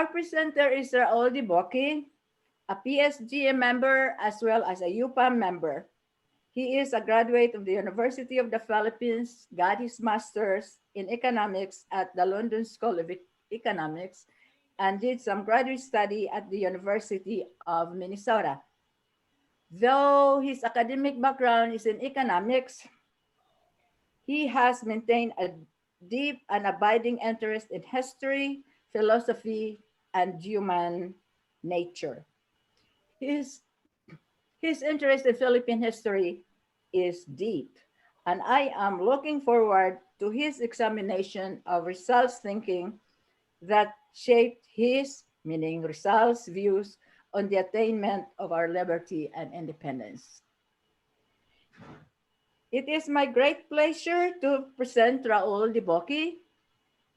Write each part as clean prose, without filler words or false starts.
Our presenter is Raul Debuque, a PSGM member as well as a UPAM member. He is a graduate of the University of the Philippines, got his master's in economics at the London School of Economics, and did some graduate study at the University of Minnesota. Though his academic background is in economics, he has maintained a deep and abiding interest in history, philosophy, and human nature. His, his interest in Philippine history is deep, and I am looking forward to his examination of Rizal's thinking that shaped his, meaning Rizal's, views on the attainment of our liberty and independence. It is my great pleasure to present Raul Debuque.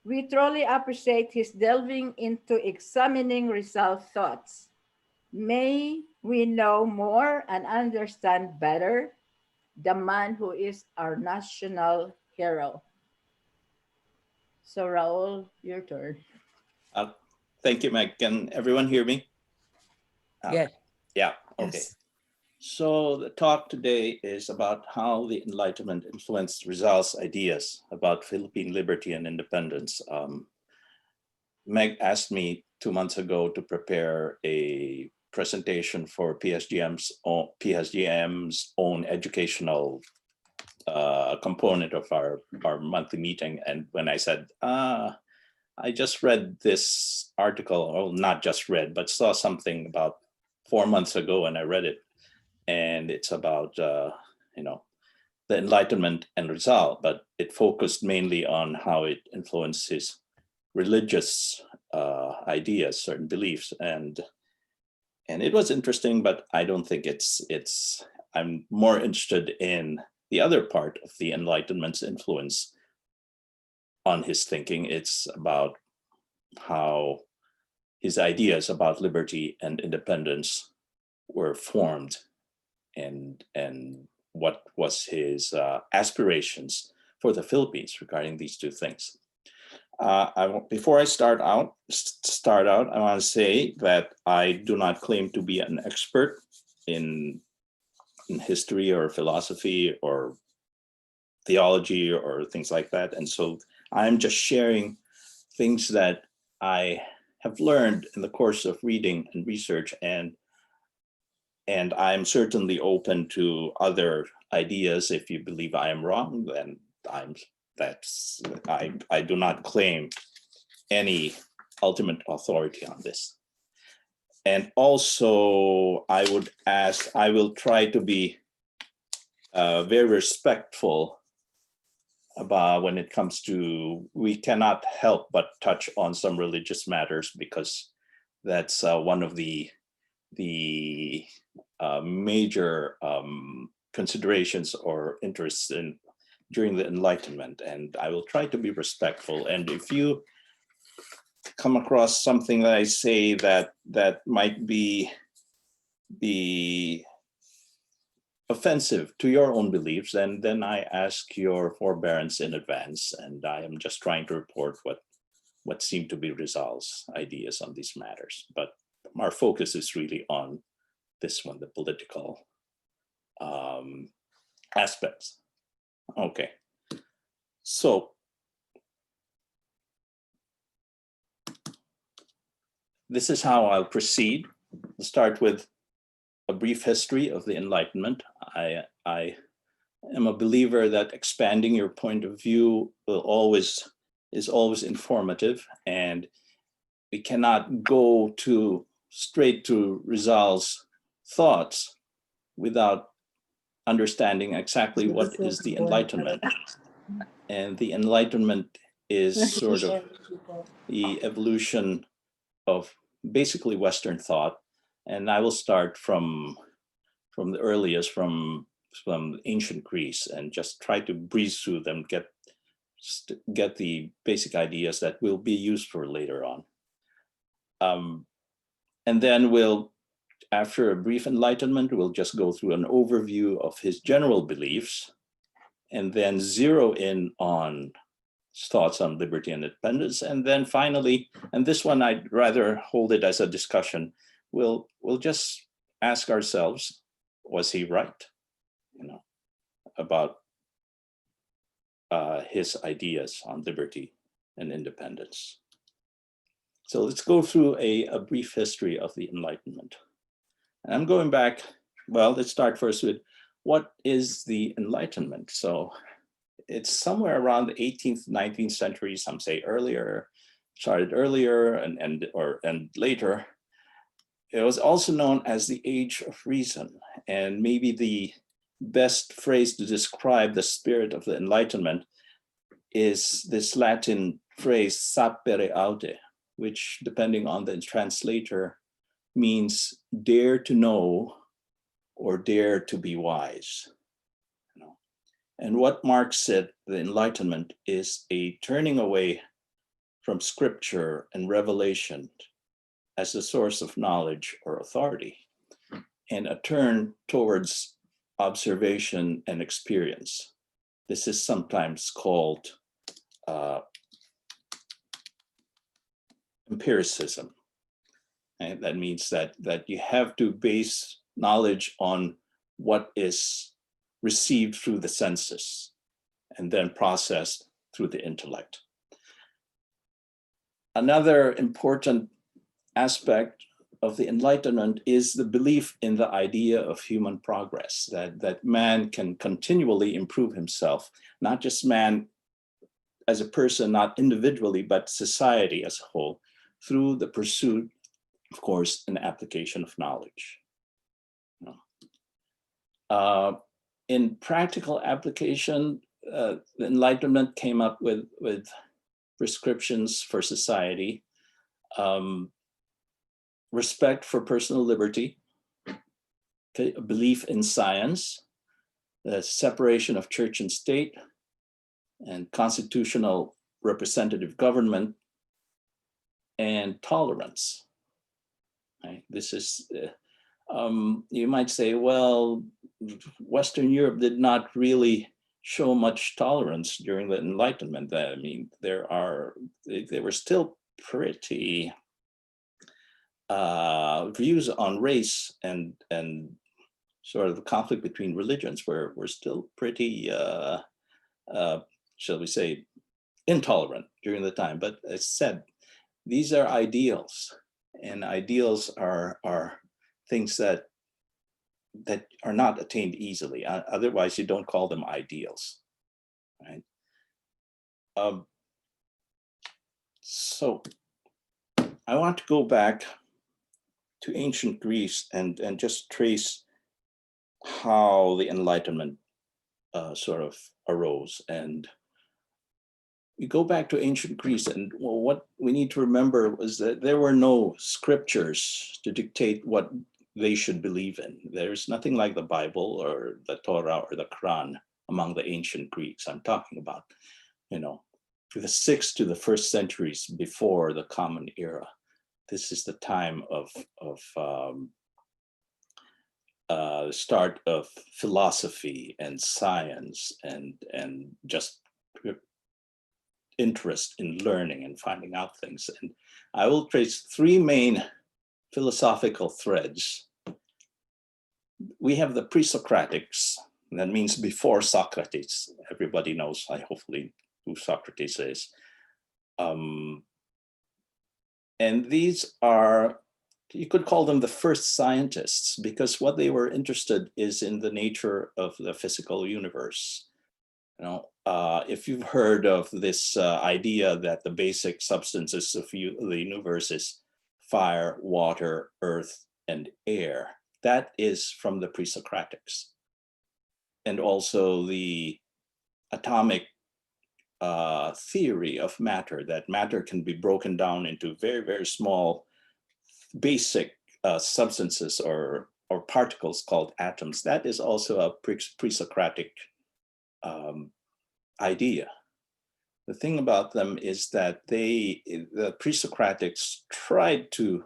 We truly appreciate his delving into examining Rizal's thoughts. May we know more and understand better the man who is our national hero. So, Raul, your turn. Uh, Thank you, Meg. Can everyone hear me? Yes. Yeah, okay. Yes. So the talk today is about how the Enlightenment influenced Rizal's ideas about Philippine liberty and independence. Meg asked me 2 months ago to prepare a presentation for PSGM's own educational component of our monthly meeting. And when I said, I just read this article, well, not just read, but saw something about 4 months ago, and I read it. And it's about, the Enlightenment and Rizal, but it focused mainly on how it influenced his religious ideas, certain beliefs. And it was interesting, but I don't think I'm more interested in the other part of the Enlightenment's influence on his thinking. It's about how his ideas about liberty and independence were formed, and what was his aspirations for the Philippines regarding these two things. Before I start out, I want to say that I do not claim to be an expert in history or philosophy or theology or things like that. And so I'm just sharing things that I have learned in the course of reading and research, and I'm certainly open to other ideas. If you believe I am wrong, then I do not claim any ultimate authority on this. And also, I will try to be very respectful about when it comes to, we cannot help but touch on some religious matters, because that's one of the major considerations or interests during the Enlightenment, and I will try to be respectful. And if you come across something that I say that might be offensive to your own beliefs, then I ask your forbearance in advance, and I am just trying to report what seem to be Rizal's ideas on these matters. But our focus is really on this one, the political aspects. Okay, so this is how I'll proceed. I'll start with a brief history of the Enlightenment. I am a believer that expanding your point of view is always informative, and we cannot go straight to Rizal's thoughts without understanding exactly what is the Enlightenment. And the Enlightenment is sort of the evolution of basically Western thought. And I will start from the earliest, from ancient Greece, and just try to breeze through them, get the basic ideas that will be used for later on. And then after a brief enlightenment, we'll just go through an overview of his general beliefs, and then zero in on thoughts on liberty and independence. And then finally, and this one I'd rather hold it as a discussion, we'll just ask ourselves, was he right, about his ideas on liberty and independence? So let's go through a brief history of the Enlightenment. And I'm going back, well, let's start first with what is the Enlightenment? So it's somewhere around the 18th, 19th century, some say earlier, started earlier and later. It was also known as the Age of Reason. And maybe the best phrase to describe the spirit of the Enlightenment is this Latin phrase, sapere aude, which, depending on the translator, means dare to know or dare to be wise. And what marks it, the Enlightenment, is a turning away from scripture and revelation as the source of knowledge or authority, and a turn towards observation and experience. This is sometimes called empiricism. And that means that you have to base knowledge on what is received through the senses and then processed through the intellect. Another important aspect of the Enlightenment is the belief in the idea of human progress, that man can continually improve himself, not just man as a person, not individually, but society as a whole, through the pursuit, of course, and application of knowledge. In practical application, the Enlightenment came up with prescriptions for society, respect for personal liberty, a belief in science, the separation of church and state, and constitutional representative government, and tolerance. Right? This is, you might say, well, Western Europe did not really show much tolerance during the Enlightenment. I mean, they were still pretty views on race and sort of the conflict between religions were still pretty, shall we say, intolerant during the time. But as said, these are ideals, and ideals are things that are not attained easily. Otherwise, you don't call them ideals, right? So I want to go back to ancient Greece and just trace how the Enlightenment sort of arose. And we go back to ancient Greece, and what we need to remember was that there were no scriptures to dictate what they should believe in. There's nothing like the Bible or the Torah or the Quran among the ancient Greeks. I'm talking about, the 6th to the 1st centuries before the Common Era. This is the time of the start of philosophy and science and just interest in learning and finding out things. And I will trace 3 main philosophical threads. We have the pre-Socratics, that means before Socrates. Everybody knows, hopefully, who Socrates is. And these are, you could call them the first scientists, because what they were interested is in the nature of the physical universe. If you've heard of this idea that the basic substances of the universe is fire, water, earth, and air, that is from the pre-Socratics. And also the atomic theory of matter, that matter can be broken down into very, very small basic substances or particles called atoms. That is also a pre-Socratic idea. The thing about them is that the pre-Socratics tried to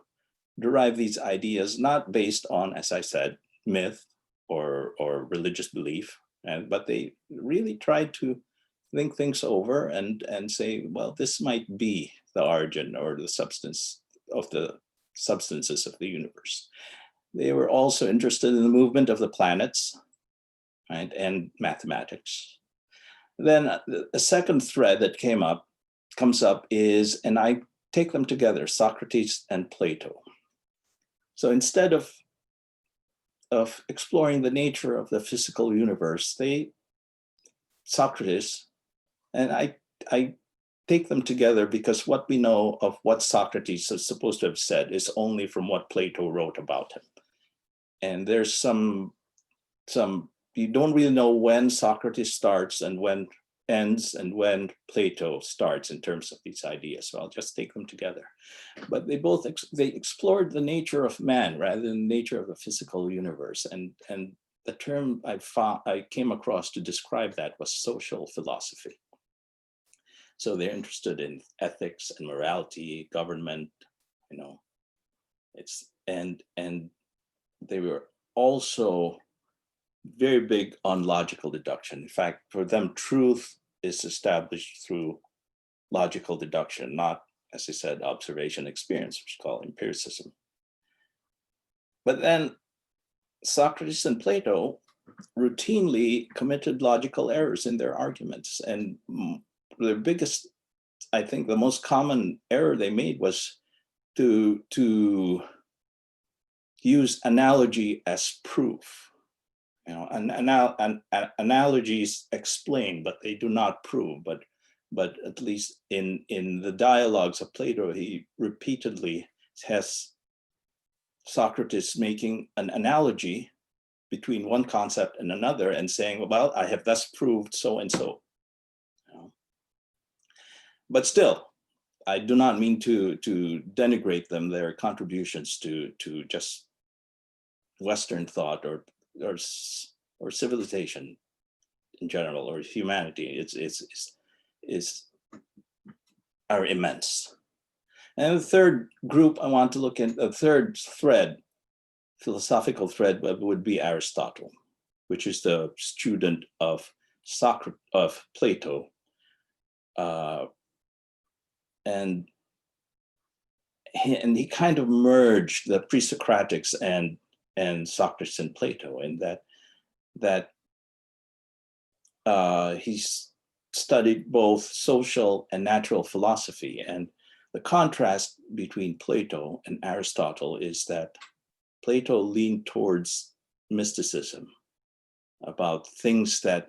derive these ideas not based on, as I said, myth or religious belief, but they really tried to think things over and say, well, this might be the origin or the substance of the substances of the universe. They were also interested in the movement of the planets, right, and mathematics. Then a second thread that comes up is, and I take them together, Socrates and Plato. So instead of exploring the nature of the physical universe, Socrates, and I take them together because what we know of what Socrates is supposed to have said is only from what Plato wrote about him. And there's some you don't really know when Socrates starts and when ends and when Plato starts in terms of these ideas. So I'll just take them together. But they explored the nature of man rather than the nature of the physical universe. And the term I came across to describe that was social philosophy. So they're interested in ethics and morality, government, and they were also very big on logical deduction. In fact, for them, truth is established through logical deduction, not, as I said, observation experience, which is called empiricism. But then Socrates and Plato routinely committed logical errors in their arguments. And the biggest, I think the most common error they made was to use analogy as proof. Analogies explain, but they do not prove. But at least in the dialogues of Plato, he repeatedly has Socrates making an analogy between one concept and another and saying, well, I have thus proved so and so. But still, I do not mean to denigrate them, their contributions to just Western thought or civilization in general, or humanity. Are immense. And the third group I want to look at, the third thread, philosophical thread, would be Aristotle, which is the student of Plato, and he kind of merged the pre-Socratics and Socrates and Plato, in that he's studied both social and natural philosophy. And the contrast between Plato and Aristotle is that Plato leaned towards mysticism, about things that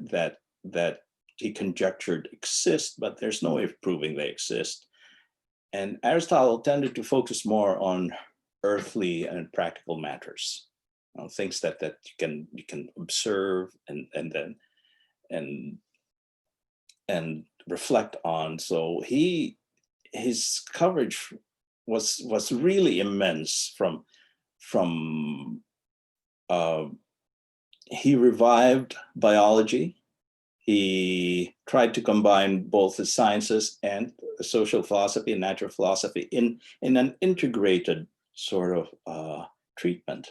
he conjectured exist, but there's no way of proving they exist. And Aristotle tended to focus more on earthly and practical matters, things that you can observe and reflect on. So his coverage was really immense. He revived biology. He tried to combine both the sciences and the social philosophy and natural philosophy in an integrated sort of treatment.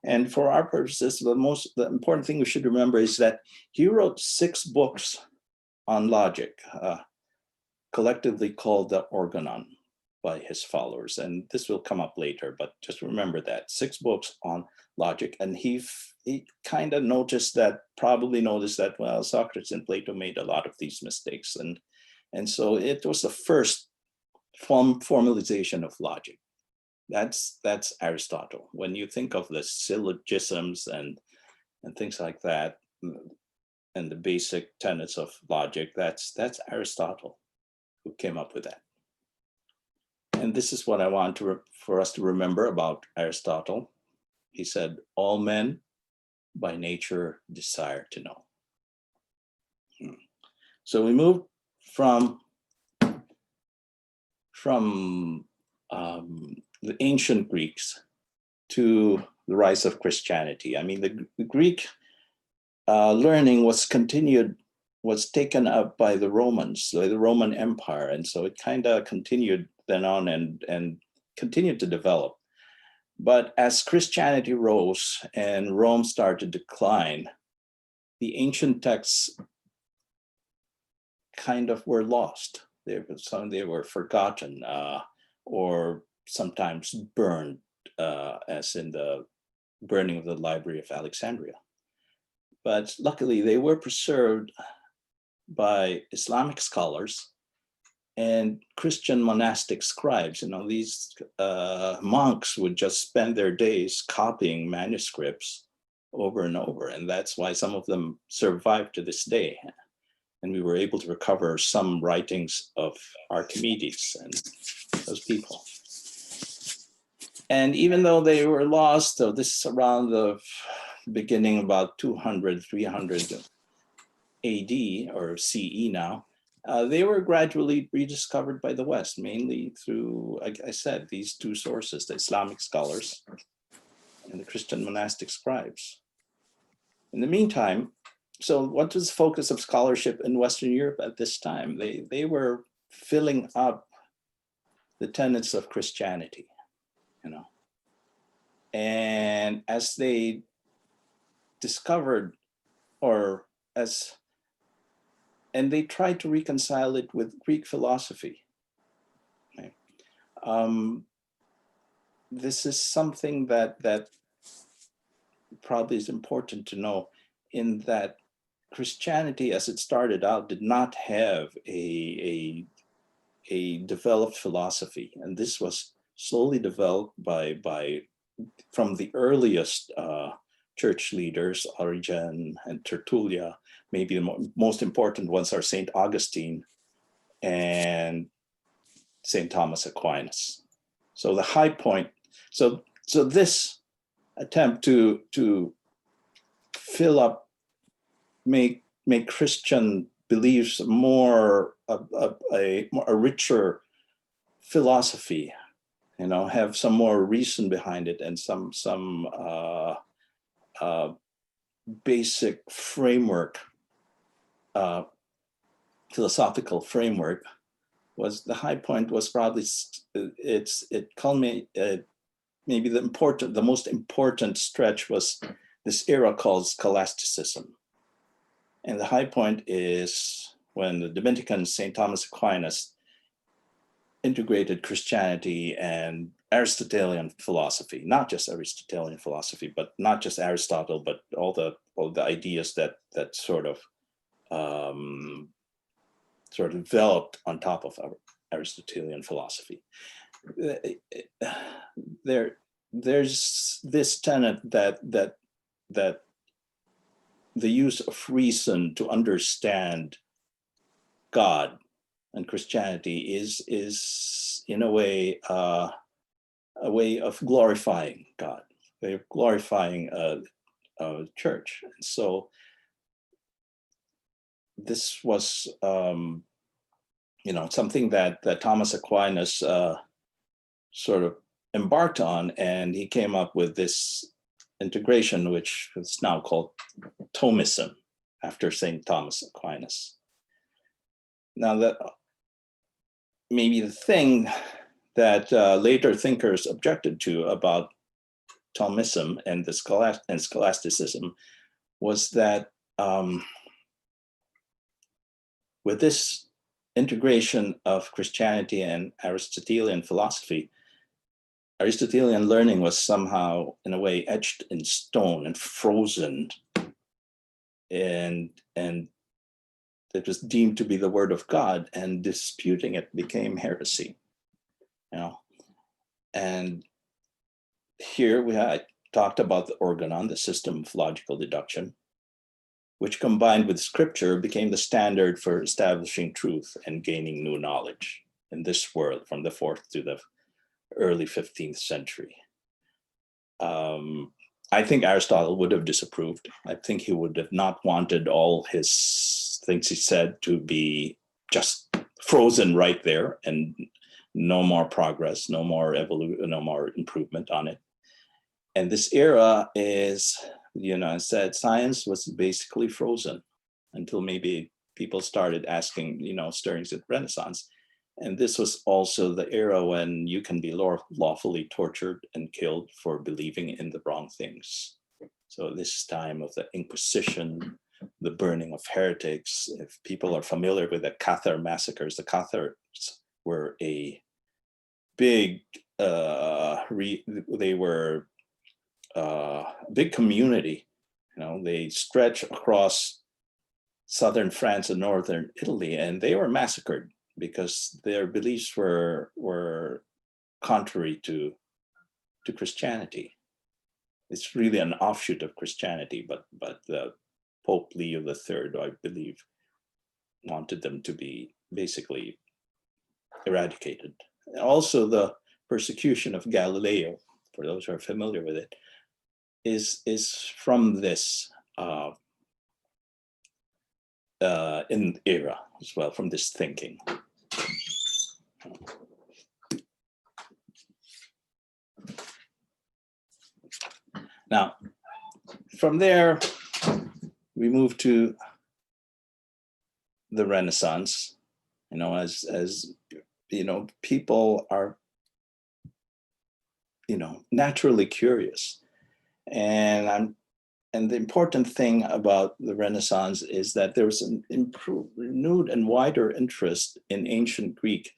And for our purposes, the important thing we should remember is that he wrote 6 books on logic, collectively called the Organon by his followers. And this will come up later, but just remember that 6 books on logic. And he kind of probably noticed that, well, Socrates and Plato made a lot of these mistakes. And so it was the first formalization of logic. That's Aristotle. When you think of the syllogisms and things like that, and the basic tenets of logic, that's Aristotle who came up with that. And this is what I want for us to remember about Aristotle. He said, all men by nature desire to know. So we moved from the ancient Greeks to the rise of Christianity. I mean, the Greek learning was taken up by the Romans, the Roman Empire. And so it kind of continued then on and continued to develop. But as Christianity rose and Rome started to decline, the ancient texts kind of were lost. They were forgotten, or sometimes burned, as in the burning of the Library of Alexandria. But luckily, they were preserved by Islamic scholars and Christian monastic scribes. These monks would just spend their days copying manuscripts over and over, and that's why some of them survive to this day. And we were able to recover some writings of Archimedes and those people. And even though they were lost, so this is around the beginning, about 200, 300 AD or CE now, they were gradually rediscovered by the West, mainly through, like I said, these two sources, the Islamic scholars and the Christian monastic scribes. In the meantime, so what was the focus of scholarship in Western Europe at this time? They were filling up the tenets of Christianity, and as they discovered, and they tried to reconcile it with Greek philosophy. Okay. This is something that probably is important to know, in that Christianity, as it started out, did not have a developed philosophy, and this was slowly developed from the earliest church leaders, Origen and Tertullian. Maybe the most important ones are Saint Augustine and Saint Thomas Aquinas. So the high point. So this attempt to fill up, make Christian beliefs more a richer philosophy, have some more reason behind it, and some basic framework, philosophical framework. Was the high point was probably it culminated. Maybe the most important stretch was this era called Scholasticism. And the high point is when the Dominican St. Thomas Aquinas integrated Christianity and Aristotelian philosophy, not just Aristotelian philosophy, but not just Aristotle, but all the ideas that sort of developed on top of Aristotelian philosophy. There's this tenet that the use of reason to understand God and Christianity is in a way of glorifying God, a way of glorifying a church. And so this was something that Thomas Aquinas sort of embarked on, and he came up with this integration, which is now called Thomism, after St. Thomas Aquinas. Now, that maybe the thing that later thinkers objected to about Thomism and scholasticism was that with this integration of Christianity and Aristotelian philosophy, Aristotelian learning was somehow, in a way, etched in stone and frozen, and it was deemed to be the word of God, and disputing it became heresy. And here we had talked about the organon, the system of logical deduction, which combined with scripture became the standard for establishing truth and gaining new knowledge in this world from the 4th to the early 15th century. I think Aristotle would have disapproved. I think he would have not wanted all his things he said to be just frozen right there and no more progress, no more evolution, no more improvement on it. And this era is, I said science was basically frozen until maybe people started asking, stirrings of Renaissance. And this was also the era when you can be lawfully tortured and killed for believing in the wrong things. So this time of the Inquisition, the burning of heretics. If people are familiar with the Cathar massacres, the Cathars were a big, they were a big community. They stretch across southern France and northern Italy, and they were massacred because their beliefs were contrary to Christianity. It's really an offshoot of Christianity, but the Pope Leo III, I believe, wanted them to be basically eradicated. Also, the persecution of Galileo, for those who are familiar with it, is from this in era as well, from this thinking. Now, from there, we move to the Renaissance. As people are, naturally curious, and the important thing about the Renaissance is that there was an renewed and wider interest in ancient Greek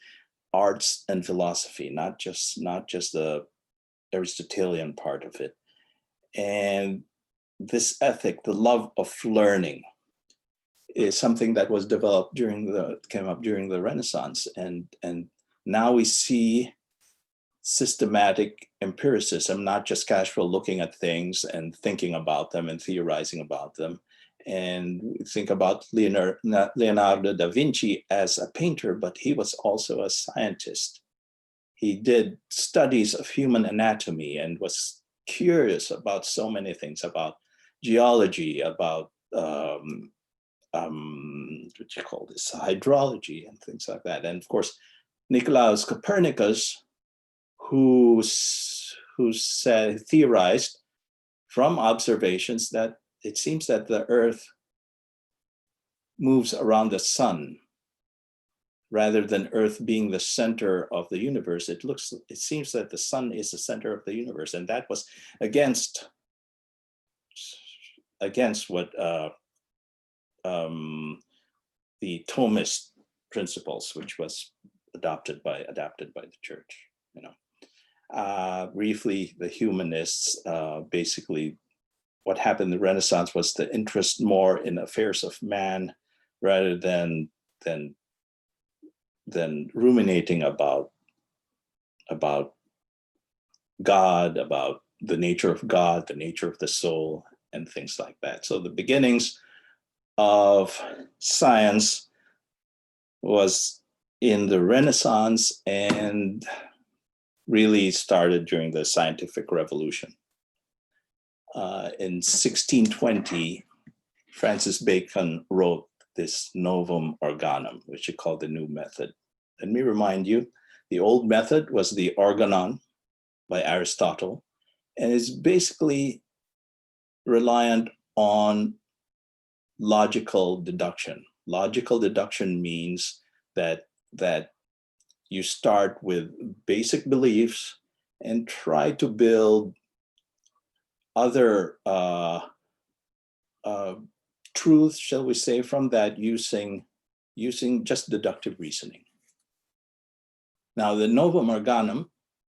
arts and philosophy, not just the Aristotelian part of it. And this ethic, the love of learning, is something that was developed came up during the Renaissance. And now we see systematic empiricism, not just casual looking at things and thinking about them and theorizing about them. And we think about Leonardo da Vinci as a painter, but he was also a scientist. He did studies of human anatomy and was curious about so many things, about geology, about hydrology and things like that. And of course, Nicolaus Copernicus, who theorized from observations that it seems that the Earth moves around the sun rather than Earth being the center of the universe. It seems that the sun is the center of the universe, and that was against what the Thomist principles, which was adapted by the church. Briefly, the humanists, basically what happened in the Renaissance was the interest more in affairs of man rather than ruminating about God, about the nature of God, the nature of the soul, and things like that. So the beginnings of science was in the Renaissance and really started during the scientific revolution. In 1620, Francis Bacon wrote this Novum Organum, which he called the new method. Let me remind you, the old method was the Organon by Aristotle, and is basically reliant on logical deduction. Logical deduction means that you start with basic beliefs and try to build other truths, shall we say, from that using just deductive reasoning. Now, the Novum Organum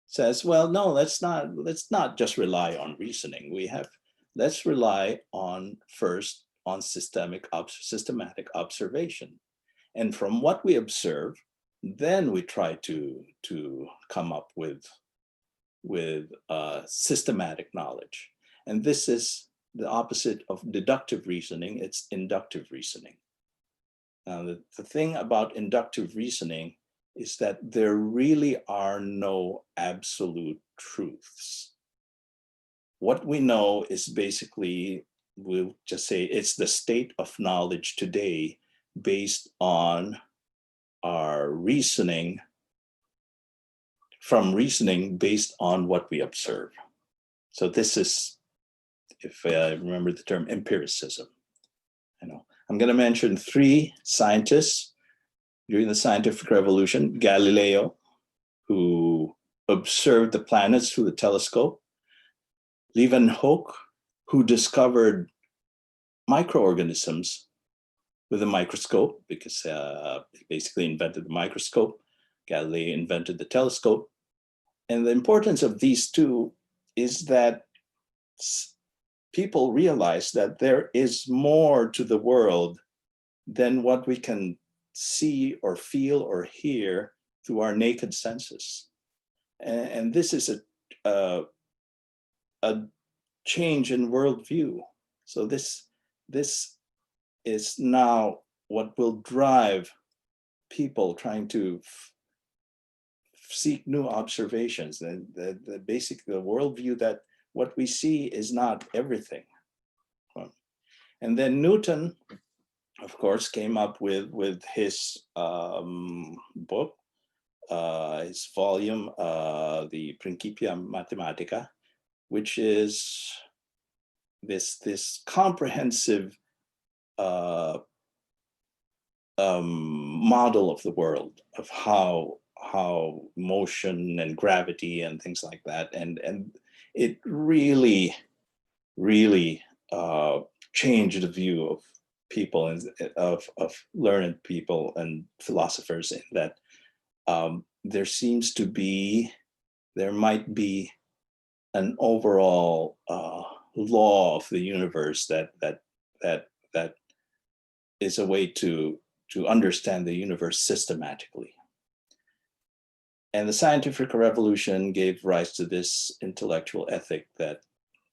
says, well, no, let's not just rely on reasoning. Let's rely first on systematic observation. And from what we observe, then we try to come up with systematic knowledge. And this is the opposite of deductive reasoning. It's inductive reasoning. Now, the thing about inductive reasoning is that there really are no absolute truths. What we know is basically, we'll just say it's the state of knowledge today based on our reasoning, based on what we observe. So this is, if I remember the term, empiricism. I'm going to mention three scientists during the scientific revolution: Galileo, who observed the planets through the telescope; Leeuwenhoek, who discovered microorganisms with a microscope, because he basically invented the microscope. Galilei invented the telescope. And the importance of these two is that people realize that there is more to the world than what we can see or feel or hear through our naked senses. And this is a change in worldview. So this is now what will drive people trying to seek new observations. The basic the worldview that what we see is not everything. And then Newton, of course, came up with his book, his volume, the Principia Mathematica, which is this comprehensive model of the world, of how motion and gravity and things like that, and it really changed the view of people and of learned people and philosophers, in that there might be an overall law of the universe that is a way to understand the universe systematically. And the scientific revolution gave rise to this intellectual ethic that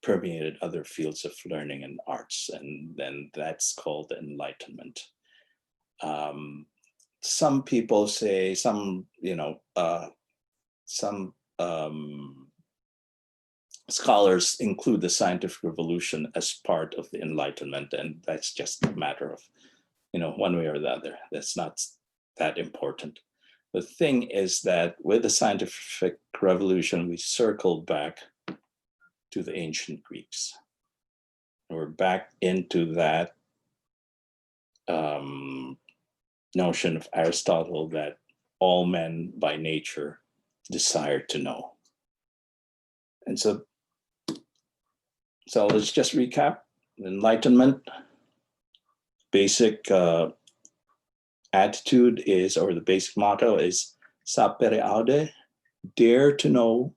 permeated other fields of learning and arts, and then that's called the Enlightenment. Some people say, some scholars include the scientific revolution as part of the Enlightenment, and that's just a matter of, one way or the other. That's not that important. The thing is that with the scientific revolution, we circled back to the ancient Greeks. We're back into that notion of Aristotle that all men by nature desire to know. And so let's just recap. Enlightenment, basic attitude is, or the basic motto is, sapere aude, dare to know.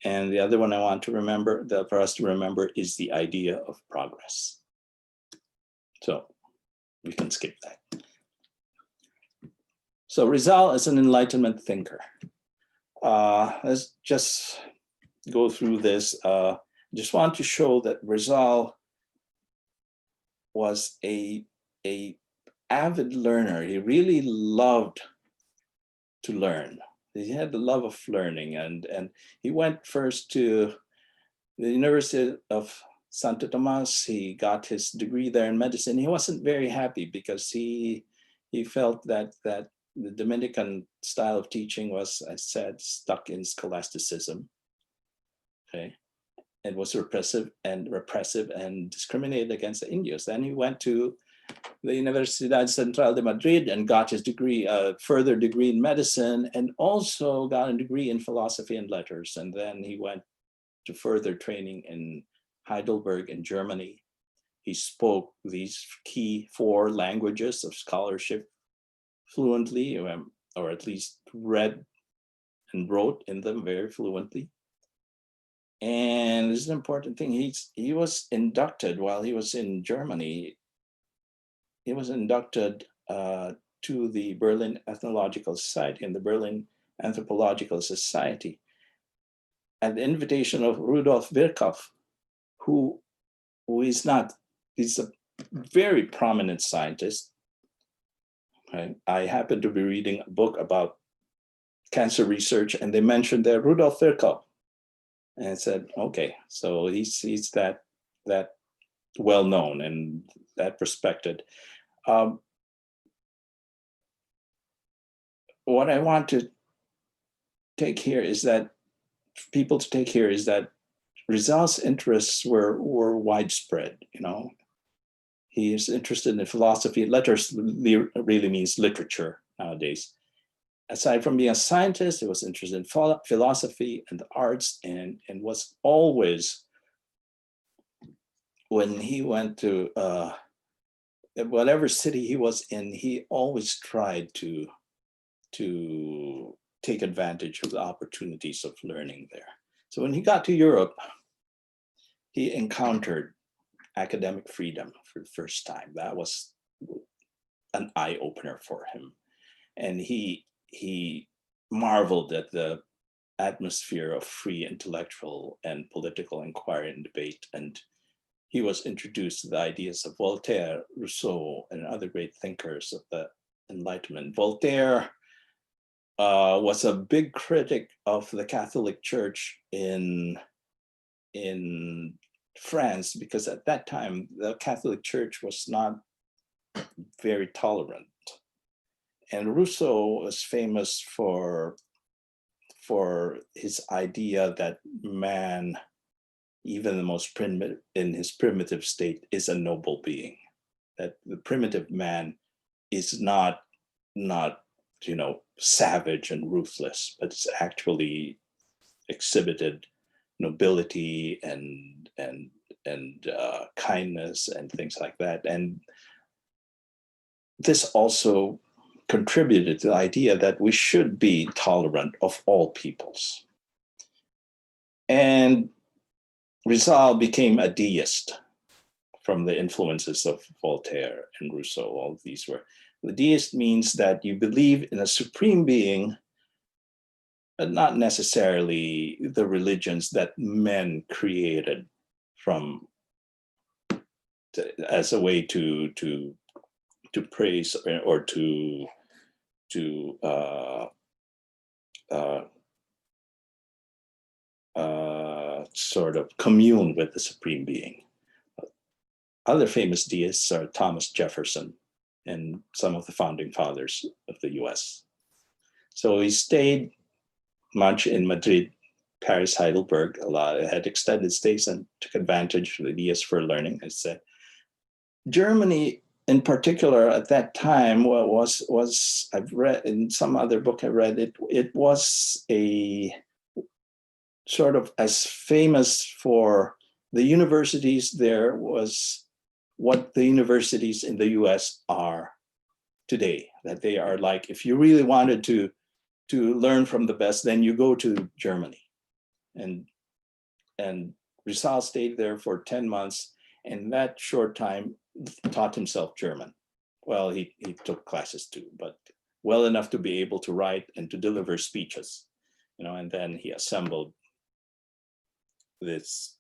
And the other one I want to remember, for us to remember, is the idea of progress. So we can skip that. So Rizal is an Enlightenment thinker. Let's just go through this. Just want to show that Rizal was a avid learner. He really loved to learn. He had the love of learning, and he went first to the University of Santo Tomas. He got his degree there in medicine. He wasn't very happy because he felt that the Dominican style of teaching was, I said, stuck in scholasticism. Okay, it was repressive and discriminated against the Indios. Then he went to the Universidad Central de Madrid and got his degree, further degree in medicine, and also got a degree in philosophy and letters. And then he went to further training in Heidelberg in Germany. He spoke these key 4 languages of scholarship fluently, or at least read and wrote in them very fluently. And this is an important thing. He was inducted while he was in Germany. He was inducted to the Berlin Ethnological Society and the Berlin Anthropological Society at the invitation of Rudolf Virchow, who is not, he's a very prominent scientist. Right? I happened to be reading a book about cancer research, and they mentioned there Rudolf Virchow. And I said, okay, so he's that well known and that respected. What I want to take here is that Rizal's interests were widespread. He is interested in philosophy. Letters really means literature nowadays. Aside from being a scientist, he was interested in philosophy and the arts, and was always when he went to whatever city he was in, he always tried to take advantage of the opportunities of learning there. So when he got to Europe, he encountered academic freedom for the first time. That was an eye-opener for him. And he marveled at the atmosphere of free intellectual and political inquiry and debate. And he was introduced to the ideas of Voltaire, Rousseau, and other great thinkers of the Enlightenment. Voltaire was a big critic of the Catholic Church in France, because at that time, the Catholic Church was not very tolerant. And Rousseau was famous for his idea that man, even the most primitive, in his primitive state, is a noble being. That the primitive man is not savage and ruthless, but it's actually exhibited nobility and kindness and things like that. And this also contributed to the idea that we should be tolerant of all peoples. And Rizal became a deist from the influences of Voltaire and Rousseau. All these were. The deist means that you believe in a supreme being, but not necessarily the religions that men created as a way to praise or to sort of commune with the supreme being. Other famous deists are Thomas Jefferson and some of the founding fathers of the US. So he stayed much in Madrid, Paris, Heidelberg, had extended stays and took advantage of the deists for learning. I said, Germany in particular at that time was I've read in some other book I read, it was a sort of as famous for the universities there was what the universities in the US are today, that they are like, if you really wanted to learn from the best, then you go to Germany. And Rizal stayed there for 10 months, and that short time taught himself German. Well, he took classes too, but well enough to be able to write and to deliver speeches, and then he assembled this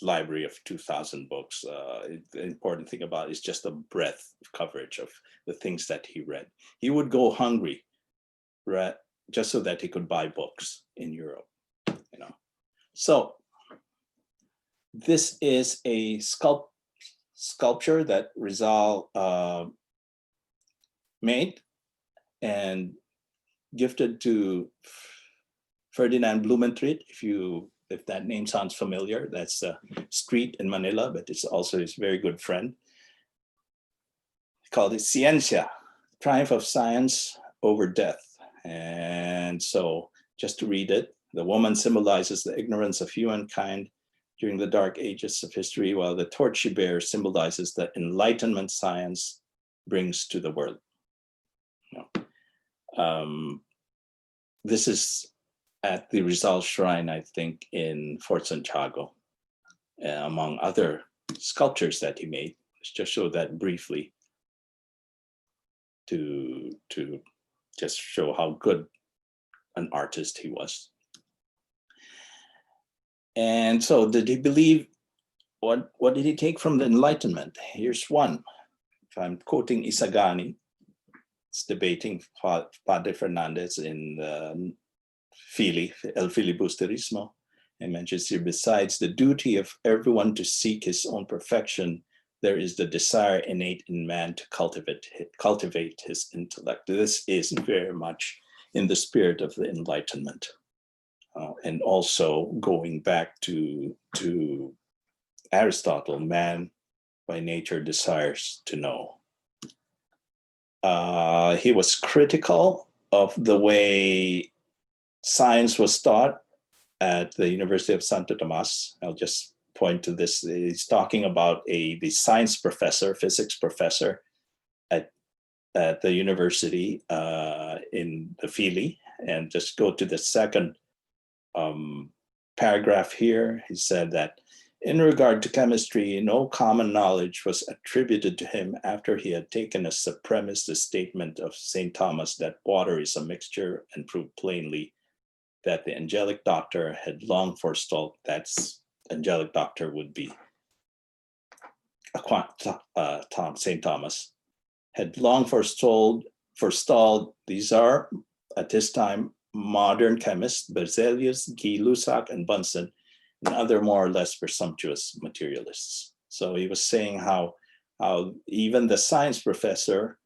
library of 2,000 books. The important thing about it is just the breadth of coverage of the things that he read. He would go hungry, right, just so that he could buy books in Europe, So this is a sculpture that Rizal made and gifted to Ferdinand Blumentritt. If that name sounds familiar, that's a street in Manila, but it's also his very good friend. He called it Ciencia, Triumph of Science over Death. And so just to read it, the woman symbolizes the ignorance of humankind during the dark ages of history, while the torch she bears symbolizes the enlightenment science brings to the world. This is at the Rizal Shrine, I think, in Fort Santiago, among other sculptures that he made. Let's just show that briefly to just show how good an artist he was. And so did he believe, what did he take from the Enlightenment? Here's one. If I'm quoting Isagani, it's debating Padre Fernandez in El Filibusterismo, and mentions here, besides the duty of everyone to seek his own perfection, there is the desire innate in man to cultivate his intellect. This is very much in the spirit of the Enlightenment. And also going back to Aristotle, man by nature desires to know. He was critical of the way science was taught at the University of Santo Tomas. I'll just point to this. He's talking about the science professor, physics professor at the university in the Philly. And just go to the second paragraph here. He said that in regard to chemistry, no common knowledge was attributed to him after he had taken as a premise the statement of St. Thomas that water is a mixture, and proved plainly that the angelic doctor had long forestalled. That's angelic doctor would be St. Thomas, had long forestalled. These are, at this time, modern chemists, Berzelius, Gay-Lussac, and Bunsen, and other more or less presumptuous materialists. So he was saying how even the science professor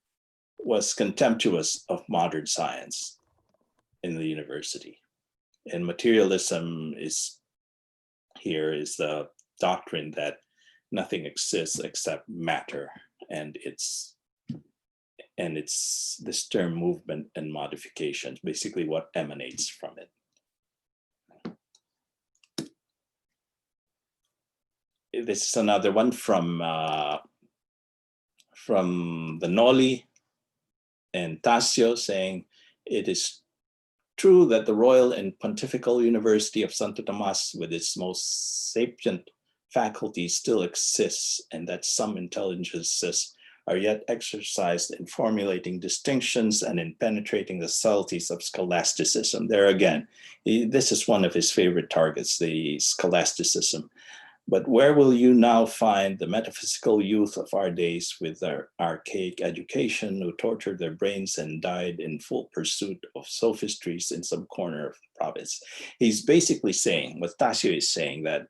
was contemptuous of modern science in the university. And materialism is the doctrine that nothing exists except matter, and it's this term movement and modification, basically what emanates from it. This is another one from the Noli and Tasio, saying, it is true that the Royal and Pontifical University of Santo Tomas, with its most sapient faculty, still exists, and that some intelligences are yet exercised in formulating distinctions and in penetrating the subtleties of scholasticism. There again, this is one of his favorite targets, the scholasticism. But where will you now find the metaphysical youth of our days with their archaic education, who tortured their brains and died in full pursuit of sophistries in some corner of the province? He's basically saying, what Tasio is saying, that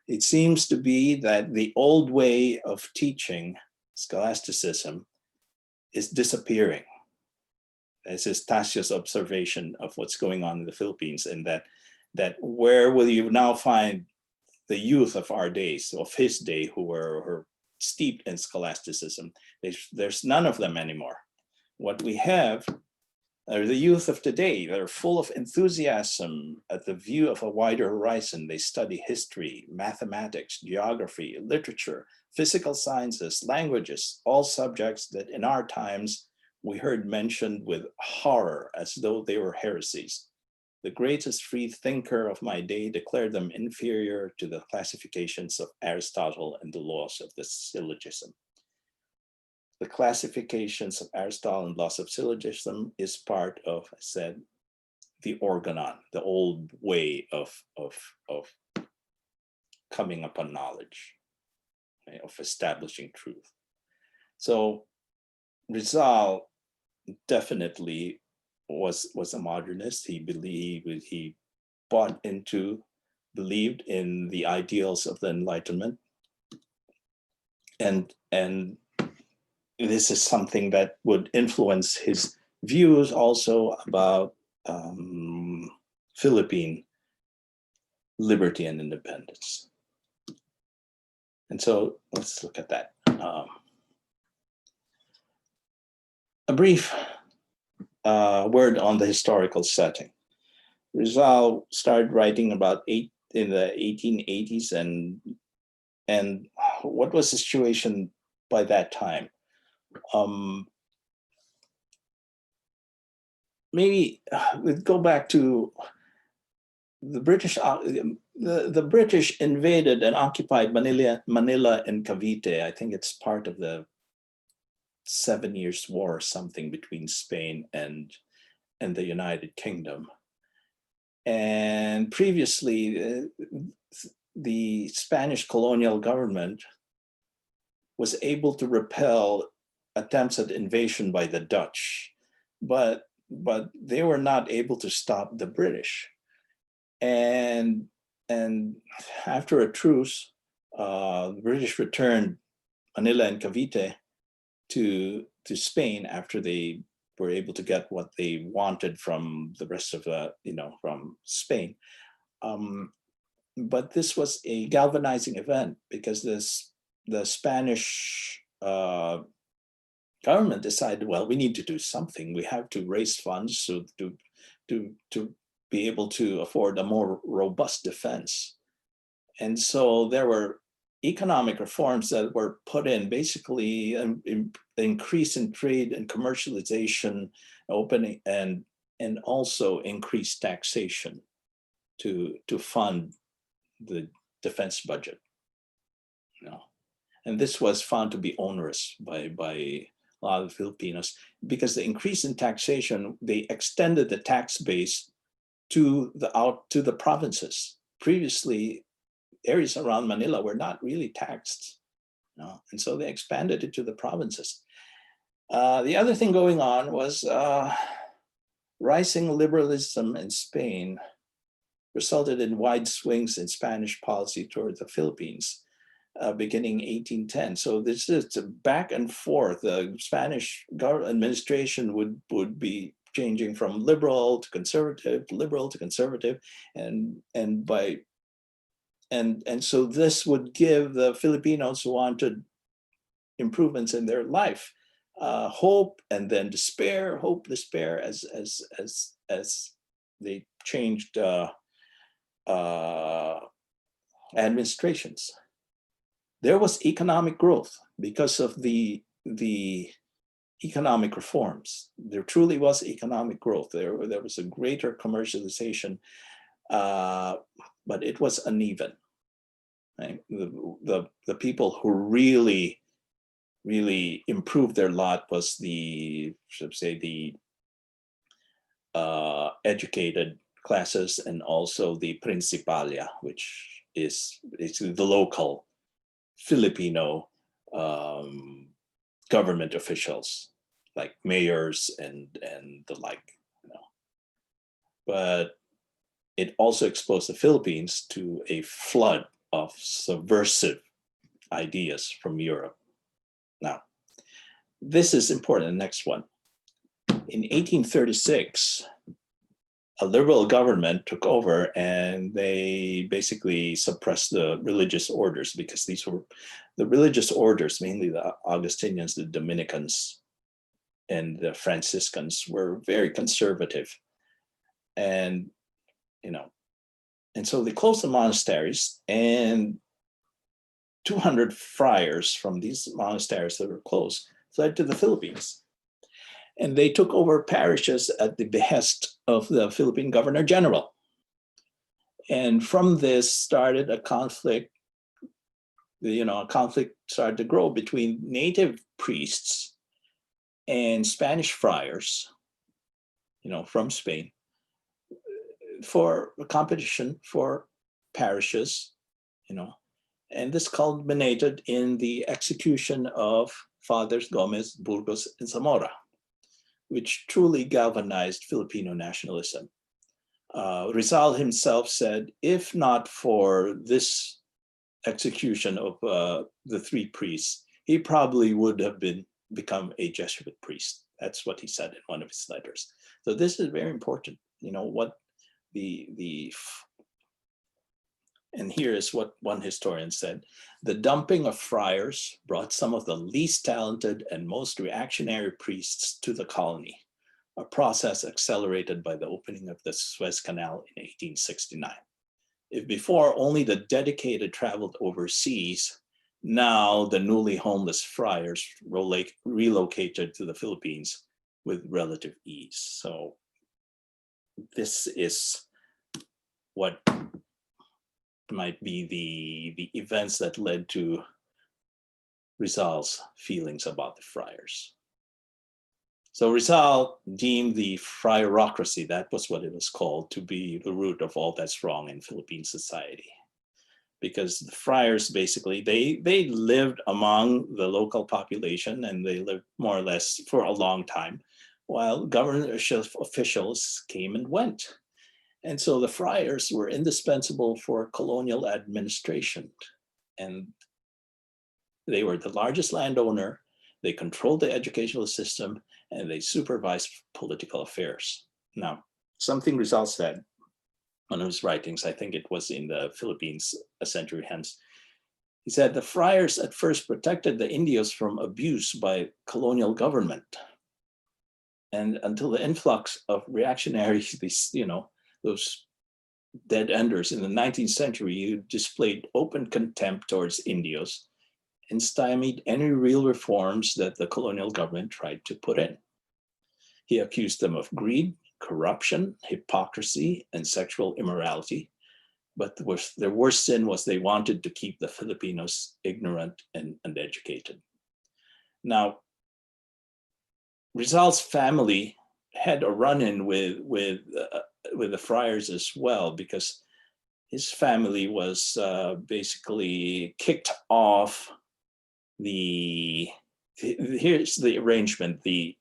it seems to be that the old way of teaching scholasticism is disappearing. This is Tasio's observation of what's going on in the Philippines, and that where will you now find the youth of our days, of his day, who were steeped in scholasticism? There's none of them anymore. What we have are the youth of today. They're full of enthusiasm at the view of a wider horizon. They study history, mathematics, geography, literature, physical sciences, languages, all subjects that in our times we heard mentioned with horror as though they were heresies. The greatest free thinker of my day declared them inferior to the classifications of Aristotle and the laws of the syllogism. The classifications of Aristotle and laws of syllogism is part of, I said, the organon, the old way of coming upon knowledge, right, of establishing truth. So Rizal definitely was a modernist. He believed in the ideals of the Enlightenment, and this is something that would influence his views also about Philippine liberty and independence. And so let's look at that. A brief word on the historical setting. Rizal started writing about in the 1880s, and what was the situation by that time? Maybe we'd go back to the British. The British invaded and occupied Manila and Cavite. I think it's part of the 7 Years' War or something between Spain and the United Kingdom. And previously, the Spanish colonial government was able to repel attempts at invasion by the Dutch, but they were not able to stop the British. And after a truce, the British returned Manila and Cavite to Spain after they were able to get what they wanted from the rest of from Spain. But this was a galvanizing event, because the Spanish government decided, well, we need to do something. We have to raise funds to be able to afford a more robust defense. And so there were economic reforms that were put in, basically increase in trade and commercialization, opening, and also increased taxation to fund the defense budget. And this was found to be onerous by a lot of Filipinos, because the increase in taxation, they extended the tax base to the provinces. Previously, areas around Manila were not really taxed, and so they expanded it to the provinces. The other thing going on was rising liberalism in Spain resulted in wide swings in Spanish policy toward the Philippines, beginning 1810. So this is a back and forth. The Spanish administration would be changing from liberal to conservative, and so this would give the Filipinos who wanted improvements in their life hope, and then despair, hope, despair, as they changed administrations. There was economic growth because of the economic reforms. There truly was economic growth. There was a greater commercialization, but it was uneven. Right? The people who really improved their lot was the educated classes, and also the principalia, which is the local Filipino government officials, like mayors and the like. But it also exposed the Philippines to a flood of subversive ideas from Europe. Now, this is important, the next one. In 1836, a liberal government took over, and they basically suppressed the religious orders, because these were the religious orders, mainly the Augustinians, the Dominicans, and the Franciscans, were very conservative. And, and so they closed the monasteries, and 200 friars from these monasteries that were closed fled to the Philippines. And they took over parishes at the behest of the Philippine Governor General. And from this started a conflict. A conflict started to grow between native priests and Spanish friars, from Spain, for a competition for parishes, and this culminated in the execution of Fathers Gomez, Burgos, and Zamora, which truly galvanized Filipino nationalism. Rizal himself said, if not for this execution of the three priests, he probably would have become a Jesuit priest. That's what he said in one of his letters. So this is very important. What and here is what one historian said: the dumping of friars brought some of the least talented and most reactionary priests to the colony, a process accelerated by the opening of the Suez Canal in 1869. If before only the dedicated traveled overseas, now the newly homeless friars relocated to the Philippines with relative ease. So this is what might be the events that led to Rizal's feelings about the friars. So Rizal deemed the friarocracy, that was what it was called, to be the root of all that's wrong in Philippine society. Because the friars, basically, they lived among the local population, and they lived more or less for a long time, while government officials came and went. And so the friars were indispensable for colonial administration. And they were the largest landowner, they controlled the educational system, and they supervised political affairs. Now, something Rizal said, one of his writings, I think it was in the Philippines, A Century Hence, he said, the friars at first protected the Indios from abuse by colonial government. And until the influx of reactionaries, those dead enders in the 19th century who displayed open contempt towards Indios and stymied any real reforms that the colonial government tried to put in. He accused them of greed, corruption, hypocrisy, and sexual immorality. But their worst sin was they wanted to keep the Filipinos ignorant and uneducated. Now, Rizal's family had a run-in with the Friars as well, because his family was basically kicked off here's the arrangement, the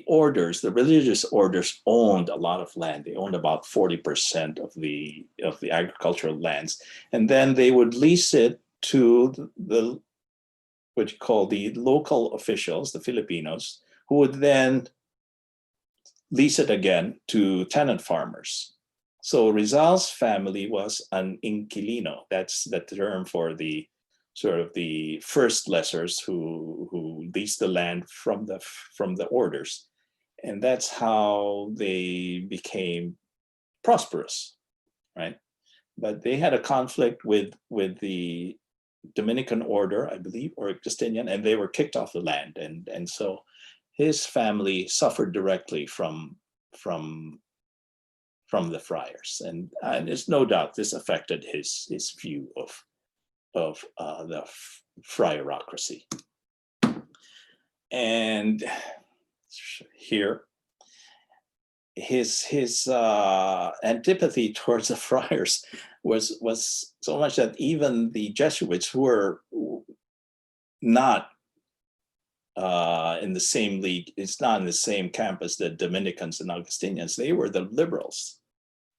orders, the religious orders owned a lot of land. They owned about 40% of the agricultural lands. And then they would lease it to the what you call the local officials, the Filipinos, who would then lease it again to tenant farmers. So Rizal's family was an inquilino. That's the term for the sort of the first lessors who leased the land from the orders. And that's how they became prosperous, right? But they had a conflict with the Dominican order, I believe, or Justinian, and they were kicked off the land. And so his family suffered directly from the friars. And there's no doubt this affected his view of the friarocracy. And here, his antipathy towards the friars was so much that even the Jesuits, who were not in the same league, it's not in the same camp as the Dominicans and Augustinians, they were the liberals.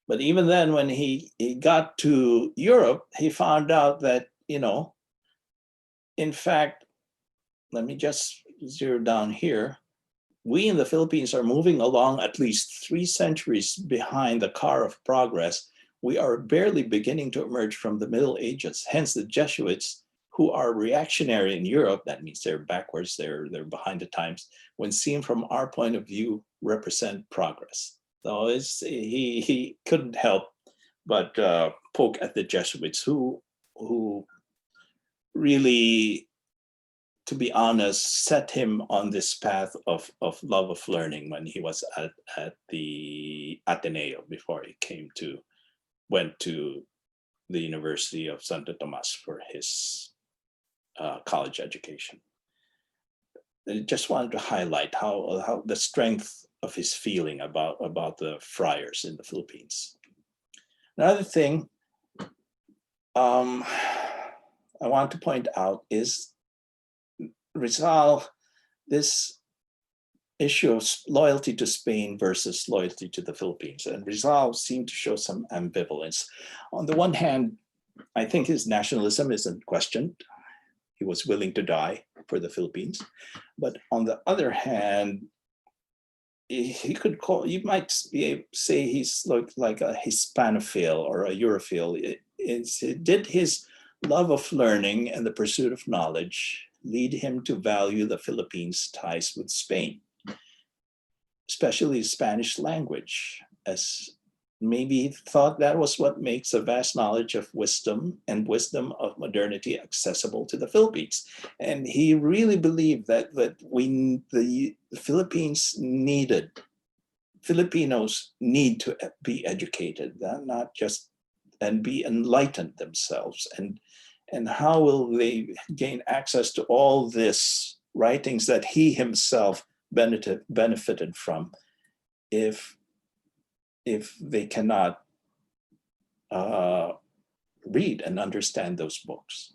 But even then, when he got to Europe, he found out that, in fact, let me just zero down here. We in the Philippines are moving along at least 3 centuries behind the car of progress. We are barely beginning to emerge from the Middle Ages. Hence, the Jesuits, who are reactionary in Europe, that means they're backwards, they're behind the times, when seen from our point of view, represent progress. So he couldn't help but poke at the Jesuits, who really, to be honest, set him on this path of love of learning when he was at the Ateneo before he went to the University of Santo Tomas for his college education. I just wanted to highlight how the strength of his feeling about the friars in the Philippines. Another thing I want to point out is Rizal, this issue of loyalty to Spain versus loyalty to the Philippines. And Rizal seemed to show some ambivalence. On the one hand, I think his nationalism isn't questioned. He was willing to die for the Philippines. But on the other hand, you might say he's like a Hispanophile or a Europhile. Did his love of learning and the pursuit of knowledge lead him to value the Philippines' ties with Spain, especially the Spanish language, as maybe he thought that was what makes a vast knowledge of wisdom and wisdom of modernity accessible to the Philippines. And he really believed that the Philippines Filipinos need to be educated, not just, and be enlightened themselves. And how will they gain access to all this writings that he himself benefited from if they cannot read and understand those books?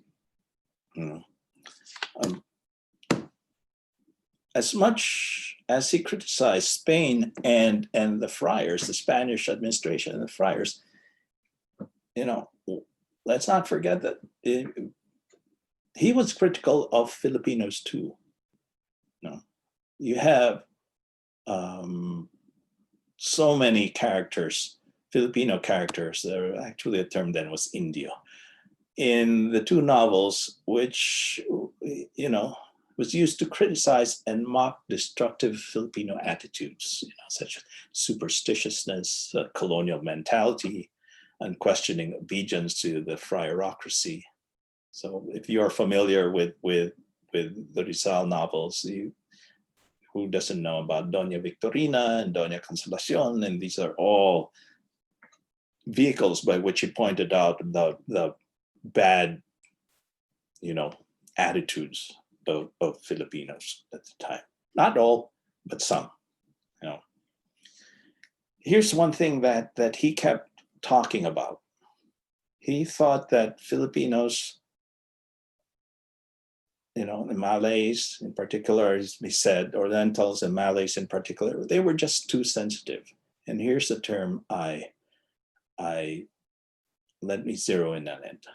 As much as he criticized Spain and the friars, the Spanish administration and the friars, let's not forget that he was critical of Filipinos too. You have so many characters, Filipino characters. Actually, the term then was Indio, in the 2 novels, which was used to criticize and mock destructive Filipino attitudes, such as superstitiousness, colonial mentality, unquestioning obedience to the friarocracy. So if you're familiar with the Rizal novels, who doesn't know about Doña Victorina and Doña Consolacion? And these are all vehicles by which he pointed out the bad, attitudes of Filipinos at the time. Not all, but some. Here's one thing that he kept talking about. He thought that Filipinos, the Malays in particular, as he said, Orientals and Malays in particular, they were just too sensitive. And here's the term let me zero in on it.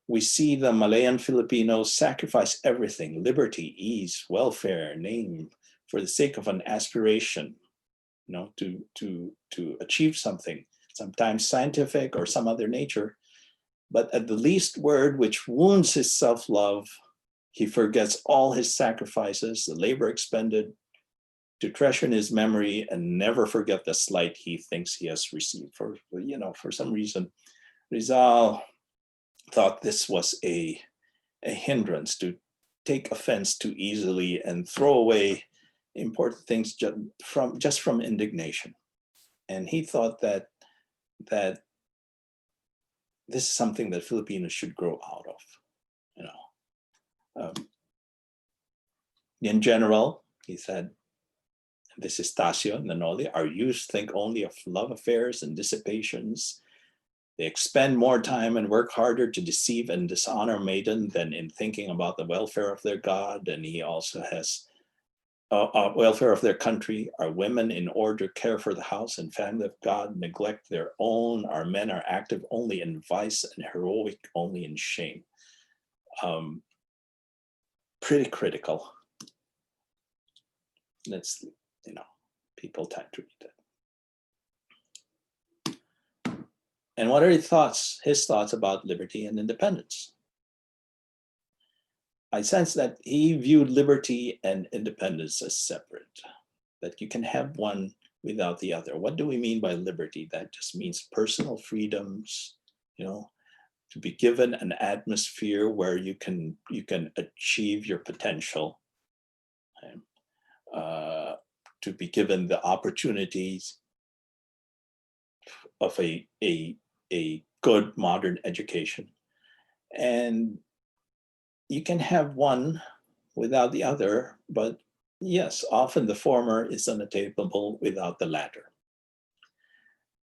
We see the Malayan Filipinos sacrifice everything, liberty, ease, welfare, name, for the sake of an aspiration, to achieve something, sometimes scientific or some other nature. But at the least word which wounds his self-love, he forgets all his sacrifices, the labor expended, to treasure in his memory and never forget the slight he thinks he has received. For some reason, Rizal thought this was a hindrance, to take offense too easily and throw away important things just from indignation. And he thought that this is something that Filipinos should grow out of. In general, he said, this is Tasio and Nanoli, our youth think only of love affairs and dissipations. They expend more time and work harder to deceive and dishonor maiden than in thinking about the welfare of their God. And he also has welfare of their country. Our women, in order to care for the house and family of God, neglect their own. Our men are active only in vice and heroic only in shame. Pretty critical. Let's, people tend to read it. And what are his thoughts about liberty and independence? I sense that he viewed liberty and independence as separate, that you can have one without the other. What do we mean by liberty? That just means personal freedoms, to be given an atmosphere where you can achieve your potential, to be given the opportunities of a good modern education. And you can have one without the other, but yes, often the former is unattainable without the latter.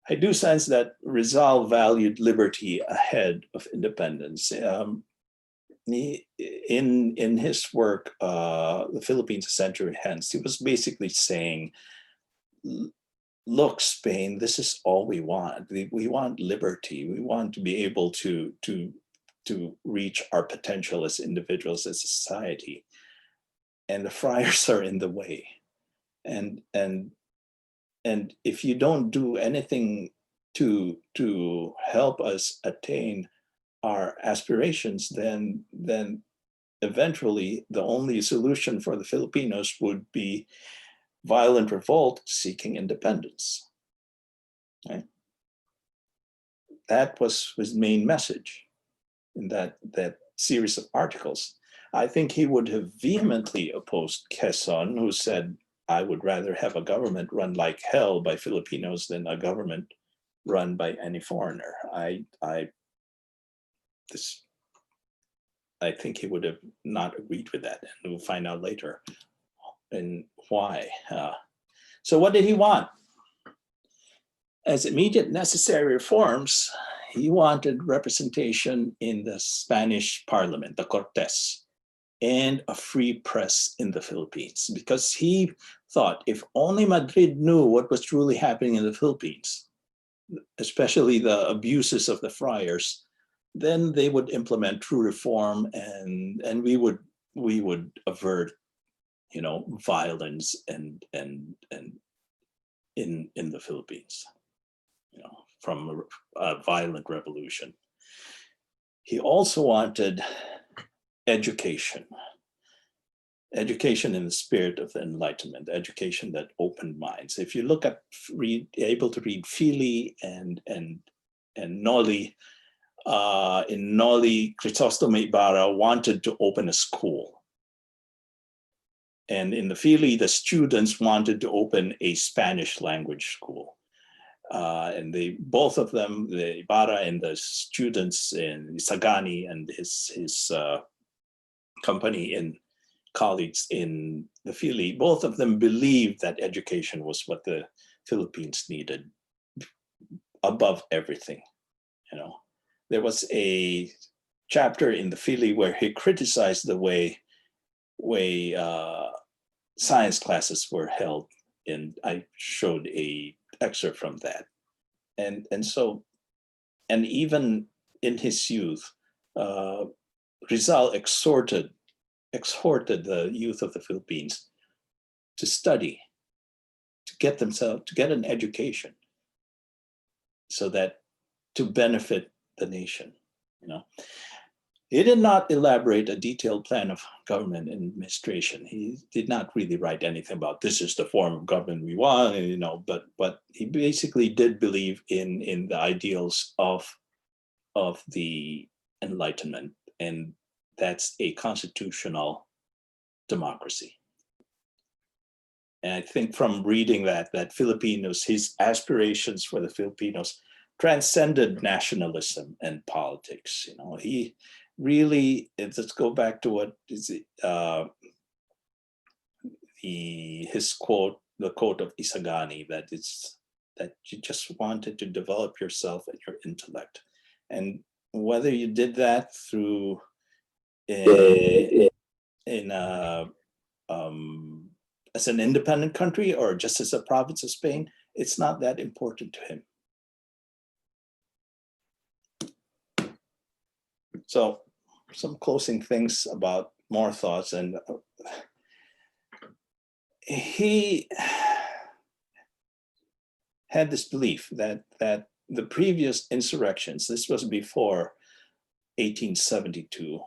I do sense that Rizal valued liberty ahead of independence. In his work, The Philippines a Century Hence, he was basically saying, look, Spain, this is all we want. We want liberty. We want to be able to reach our potential as individuals, as a society. And the friars are in the way. And if you don't do anything to help us attain our aspirations, then eventually the only solution for the Filipinos would be violent revolt seeking independence. Right? That was his main message in that series of articles. I think he would have vehemently opposed Quezon, who said, I would rather have a government run like hell by Filipinos than a government run by any foreigner. I think he would have not agreed with that, and we'll find out later and why. So what did he want? As immediate necessary reforms, he wanted representation in the Spanish Parliament, the Cortes, and a free press in the Philippines, because he thought if only Madrid knew what was truly happening in the Philippines, especially the abuses of the friars, then they would implement true reform, and we would avert, violence and in the Philippines, from a violent revolution. He also wanted education. education in the spirit of the Enlightenment, education that opened minds. If you look at, able to read Fili and Noli, in Noli, Crisostomo Ibarra wanted to open a school. And in the Fili, the students wanted to open a Spanish language school. And they, both of them, the Ibarra and the students in Sagani and his company and colleagues in the Fili, both of them believed that education was what the Philippines needed above everything. You know, there was a chapter in the Fili where he criticized the way science classes were held, and I showed a excerpt from that. And even in his youth, Rizal exhorted the youth of the Philippines to study, to get an education, so that to benefit the nation. You know, he did not elaborate a detailed plan of government and administration. He did not really write anything about this is the form of government we want, you know. But he basically did believe in the ideals of the Enlightenment, and that's a constitutional democracy. And I think from reading that Filipinos, his aspirations for the Filipinos transcended nationalism and politics. You know, he really, let's go back to what is it, his quote, the quote of Isagani, that you just wanted to develop yourself and your intellect. And whether you did that through as an independent country or just as a province of Spain, it's not that important to him. So some closing things about more thoughts. And he had this belief that the previous insurrections, this was before 1872,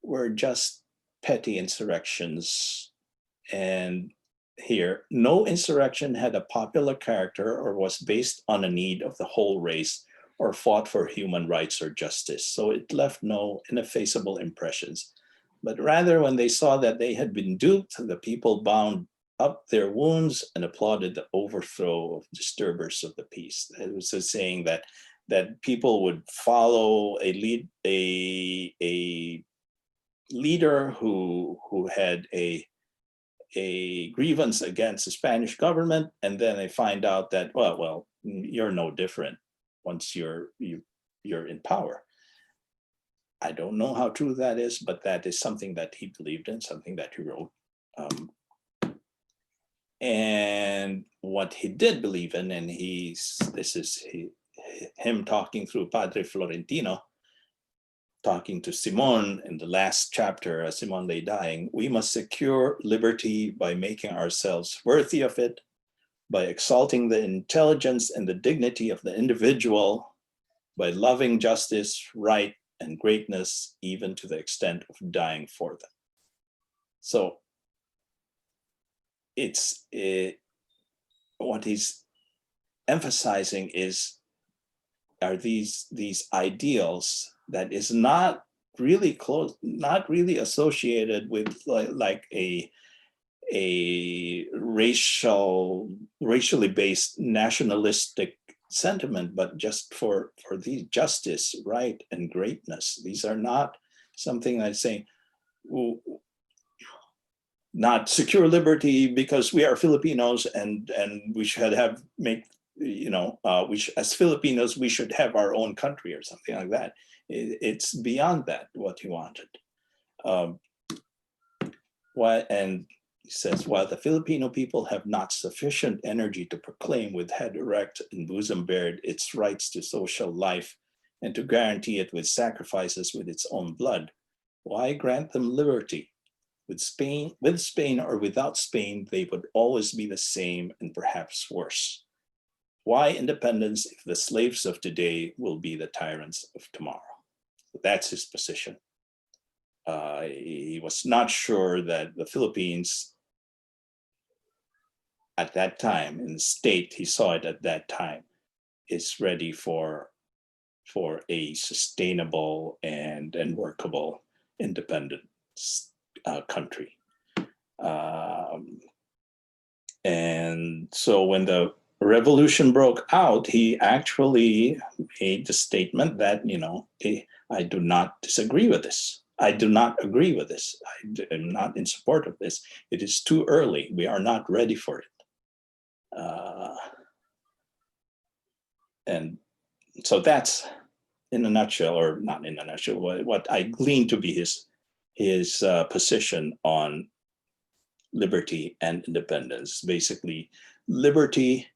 were just petty insurrections. And here, no insurrection had a popular character or was based on a need of the whole race or fought for human rights or justice. So it left no ineffaceable impressions. But rather, when they saw that they had been duped, the people bound up their wounds and applauded the overthrow of disturbers of the peace. It was a saying that people would follow a leader who had a grievance against the Spanish government, and then they find out that well you're no different once you're in power. I don't know how true that is, but that is something that he believed in, something that he wrote. And what he did believe in, and this is him talking through Padre Florentino, talking to Simon in the last chapter, as Simon lay dying, we must secure liberty by making ourselves worthy of it, by exalting the intelligence and the dignity of the individual, by loving justice, right, and greatness, even to the extent of dying for them. So what he's emphasizing are these ideals that is not really close, not really associated with like a racially based nationalistic sentiment, but just for the justice, right, and greatness. These are not something that's saying not secure liberty because we are Filipinos and we should have as Filipinos we should have our own country or something like that. It's beyond that what he wanted. And he says, while the Filipino people have not sufficient energy to proclaim with head erect and bosom bared its rights to social life and to guarantee it with sacrifices with its own blood, why grant them liberty? With Spain or without Spain, they would always be the same and perhaps worse. Why independence if the slaves of today will be the tyrants of tomorrow? So that's his position. he was not sure that the Philippines at that time, in the state he saw it at that time, is ready for a sustainable and workable independent country. And so when the revolution broke out, he actually made the statement that, I do not disagree with this. I do not agree with this. I am not in support of this. It is too early. We are not ready for it. And so that's, in a nutshell, or not in a nutshell, what I glean to be his position on liberty and independence. Basically, liberty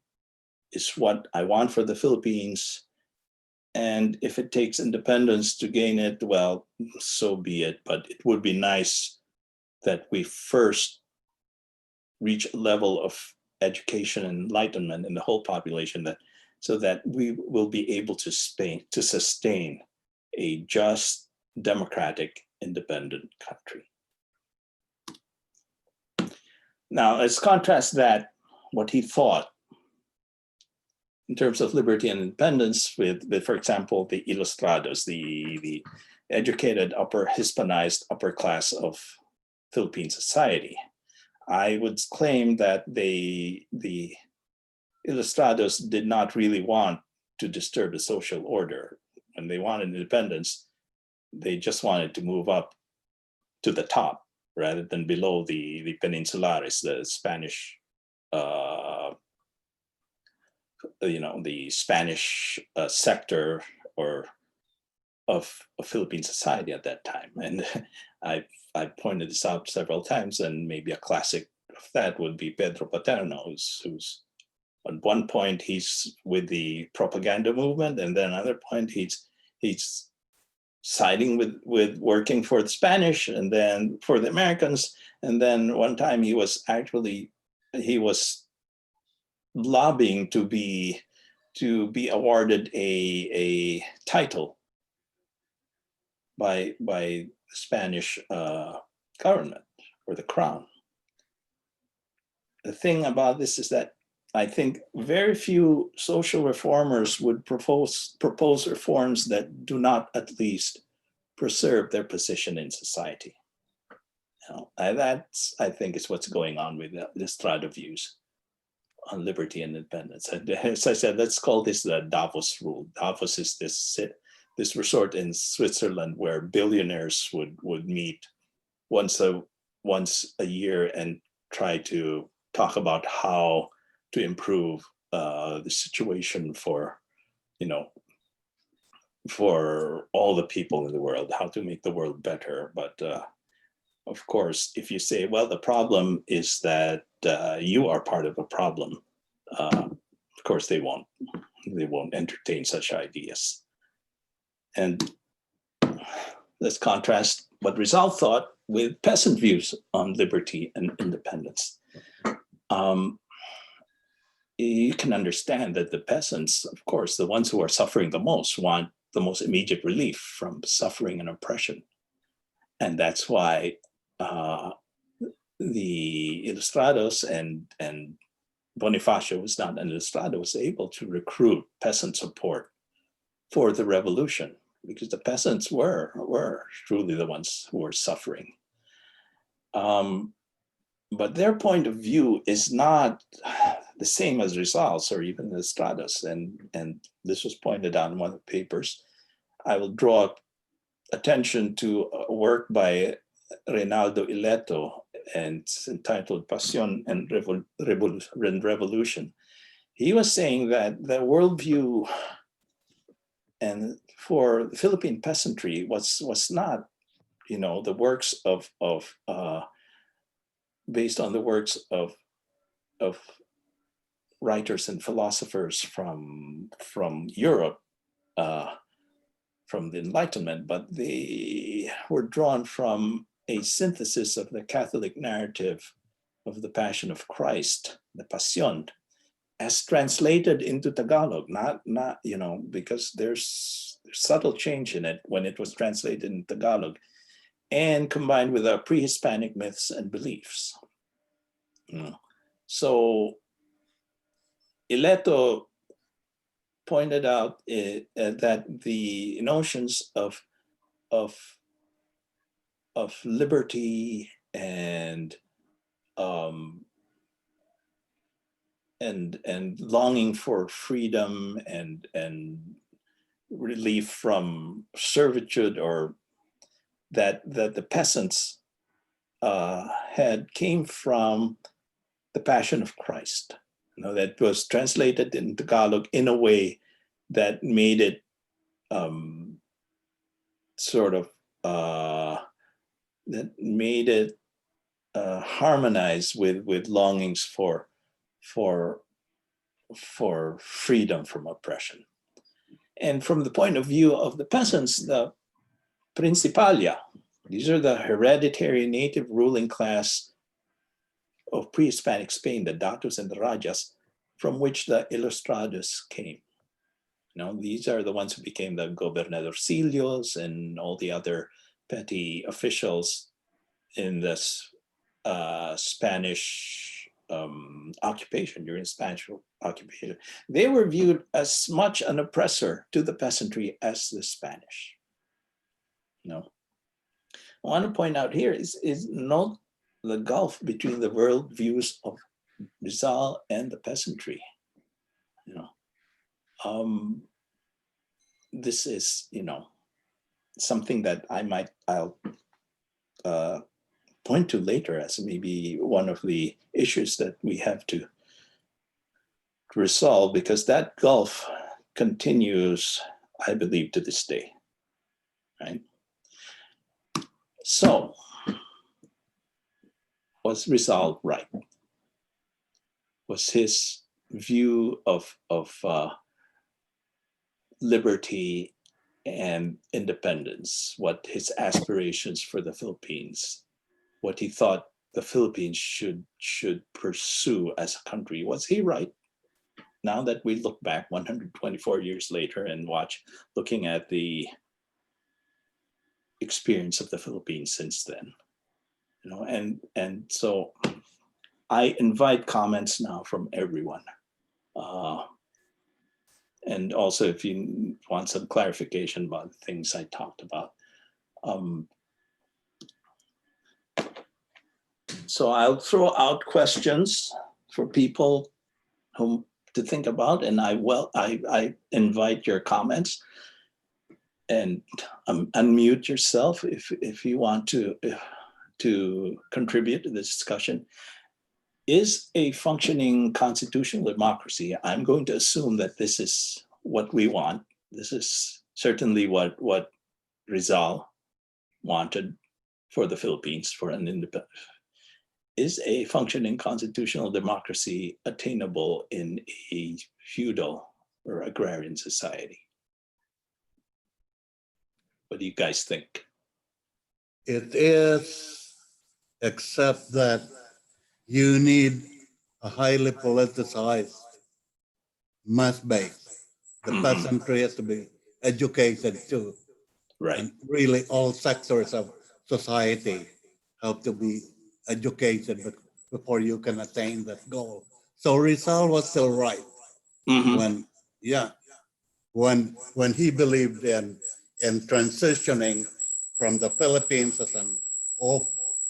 is what I want for the Philippines, and if it takes independence to gain it, well, so be it. But it would be nice that we first reach a level of education and enlightenment in the whole population, so that we will be able to sustain a just, democratic, independent country. Now, let's contrast that, what he thought in terms of liberty and independence with for example, the Ilustrados, the educated, Hispanized upper class of Philippine society. I would claim that the Ilustrados did not really want to disturb the social order. When they wanted independence, they just wanted to move up to the top rather than below the peninsulares, the Spanish, the Spanish sector of Philippine society at that time. And I've pointed this out several times, and maybe a classic of that would be Pedro Paterno, who's at one point he's with the propaganda movement, and then another point he's siding with working for the Spanish and then for the Americans. And then one time he was lobbying to be awarded a title by the Spanish government or the crown. The thing about this is that I think very few social reformers would propose reforms that do not at least preserve their position in society. That's, I think, is what's going on with the Strada views on liberty and independence. And as I said, let's call this the Davos rule. Davos is this resort in Switzerland where billionaires would meet once a year and try to talk about how to improve the situation for all the people in the world, how to make the world better. But of course, if you say, well, the problem is that you are part of a problem, of course they won't entertain such ideas. And let's contrast what Rizal thought with peasant views on liberty and independence. You can understand that the peasants, of course, the ones who are suffering the most, want the most immediate relief from suffering and oppression. And that's why the Ilustrados and Bonifacio, was not an Ilustrado, was able to recruit peasant support for the revolution, because the peasants were truly the ones who were suffering. But their point of view is not the same as Rizal's or even Ilustrados, and this was pointed out in one of the papers. I will draw attention to a work by Reynaldo Ileto, and it's entitled Pasión and Revolution. He was saying that the worldview and for the Philippine peasantry was not, the works of based on the works of writers and philosophers from Europe, from the Enlightenment, but they were drawn from a synthesis of the Catholic narrative of the Passion of Christ, the Pasión, as translated into Tagalog, not because there's subtle change in it when it was translated in Tagalog. and combined with our pre-Hispanic myths and beliefs. So Ileto pointed out that the notions of liberty and longing for freedom and relief from servitude, or that the peasants came from the Passion of Christ. That was translated in Tagalog in a way that made it harmonize with longings for freedom from oppression. And from the point of view of the peasants, the Principalia, these are the hereditary native ruling class of pre-Hispanic Spain, the Datos and the Rajas, from which the Ilustrados came. These are the ones who became the gobernadorcillos and all the other petty officials in this Spanish occupation, during Spanish occupation. They were viewed as much an oppressor to the peasantry as the Spanish. I want to point out here is note the gulf between the world views of Rizal and the peasantry. This is, something that I'll point to later as maybe one of the issues that we have to resolve, because that gulf continues, I believe, to this day, right? So, was Rizal right? Was his view of liberty and independence, what his aspirations for the Philippines, what he thought the Philippines should pursue as a country, was he right? Now that we look back 124 years later and looking at the experience of the Philippines since then, and so I invite comments now from everyone. And also if you want some clarification about the things I talked about. So I'll throw out questions for people to think about, and I invite your comments, and unmute yourself if you want to contribute to the discussion. Is a functioning constitutional democracy, I'm going to assume that this is what we want. This is certainly what Rizal wanted for the Philippines, for an independent. Is a functioning constitutional democracy attainable in a feudal or agrarian society? What do you guys think? It is, except that you need a highly politicized mass base. The peasantry has to be educated too. Right. And really all sectors of society have to be educated before you can attain that goal. So Rizal was still right when he believed in transitioning from the Philippines as an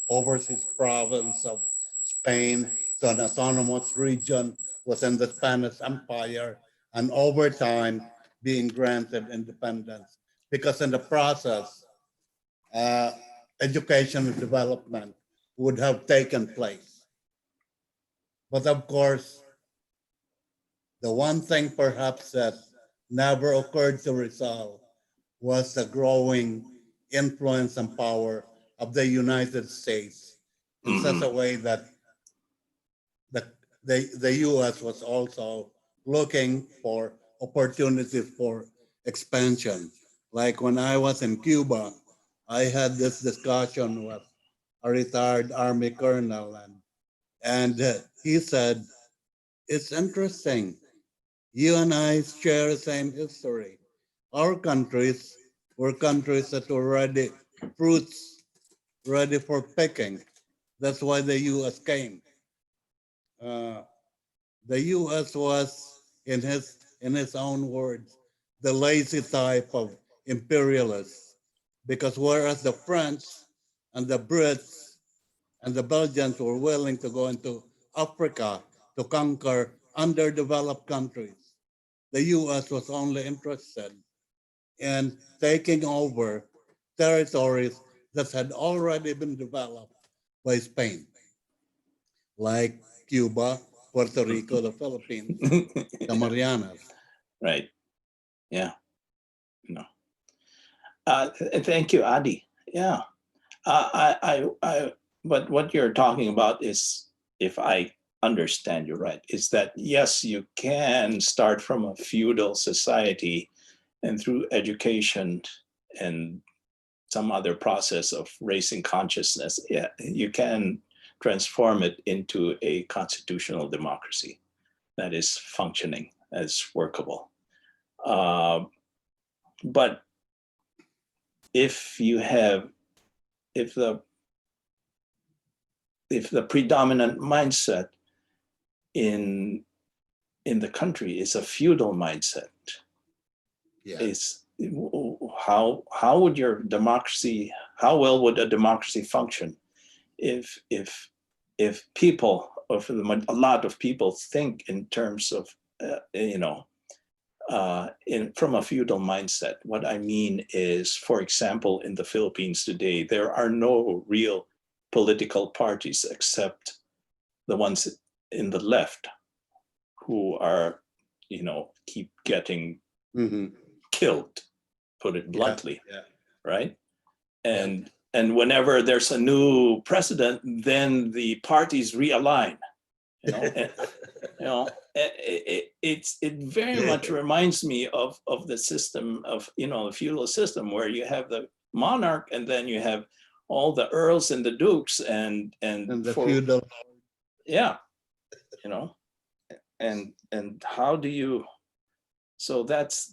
overseas province of Spain to an autonomous region within the Spanish Empire, and over time being granted independence. Because in the process, education and development would have taken place. But of course, the one thing perhaps that never occurred to Rizal was the growing influence and power of the United States in such a way that the US was also looking for opportunities for expansion. Like when I was in Cuba, I had this discussion with a retired Army colonel, and he said, it's interesting. You and I share the same history. Our countries were countries that were already fruits ready for picking. That's why the U.S. came. The U.S. was, in his own words, the lazy type of imperialists, because whereas the French and the Brits and the Belgians were willing to go into Africa to conquer underdeveloped countries, the U.S. was only interested in taking over territories that had already been developed by Spain, like Cuba, Puerto Rico, the Philippines, the Marianas. Right. Yeah. No. Thank you, Adi. Yeah. But what you're talking about is, if I understand you right, is that yes, you can start from a feudal society, and through education and some other process of raising consciousness, yeah, you can transform it into a constitutional democracy that is functioning, as workable. But if the predominant mindset in the country is a feudal mindset, Yeah. is how would your democracy, how well would a democracy function if people, or for a lot of people, think in terms of from a feudal mindset? What I mean is, for example, in the Philippines today, there are no real political parties except the ones in the left, who are, keep getting killed, put it bluntly, right? And whenever there's a new president, then the parties realign. It very much reminds me of the system of, the feudal system, where you have the monarch, and then you have all the earls and the dukes, and the feudal. Yeah, and how do you? So that's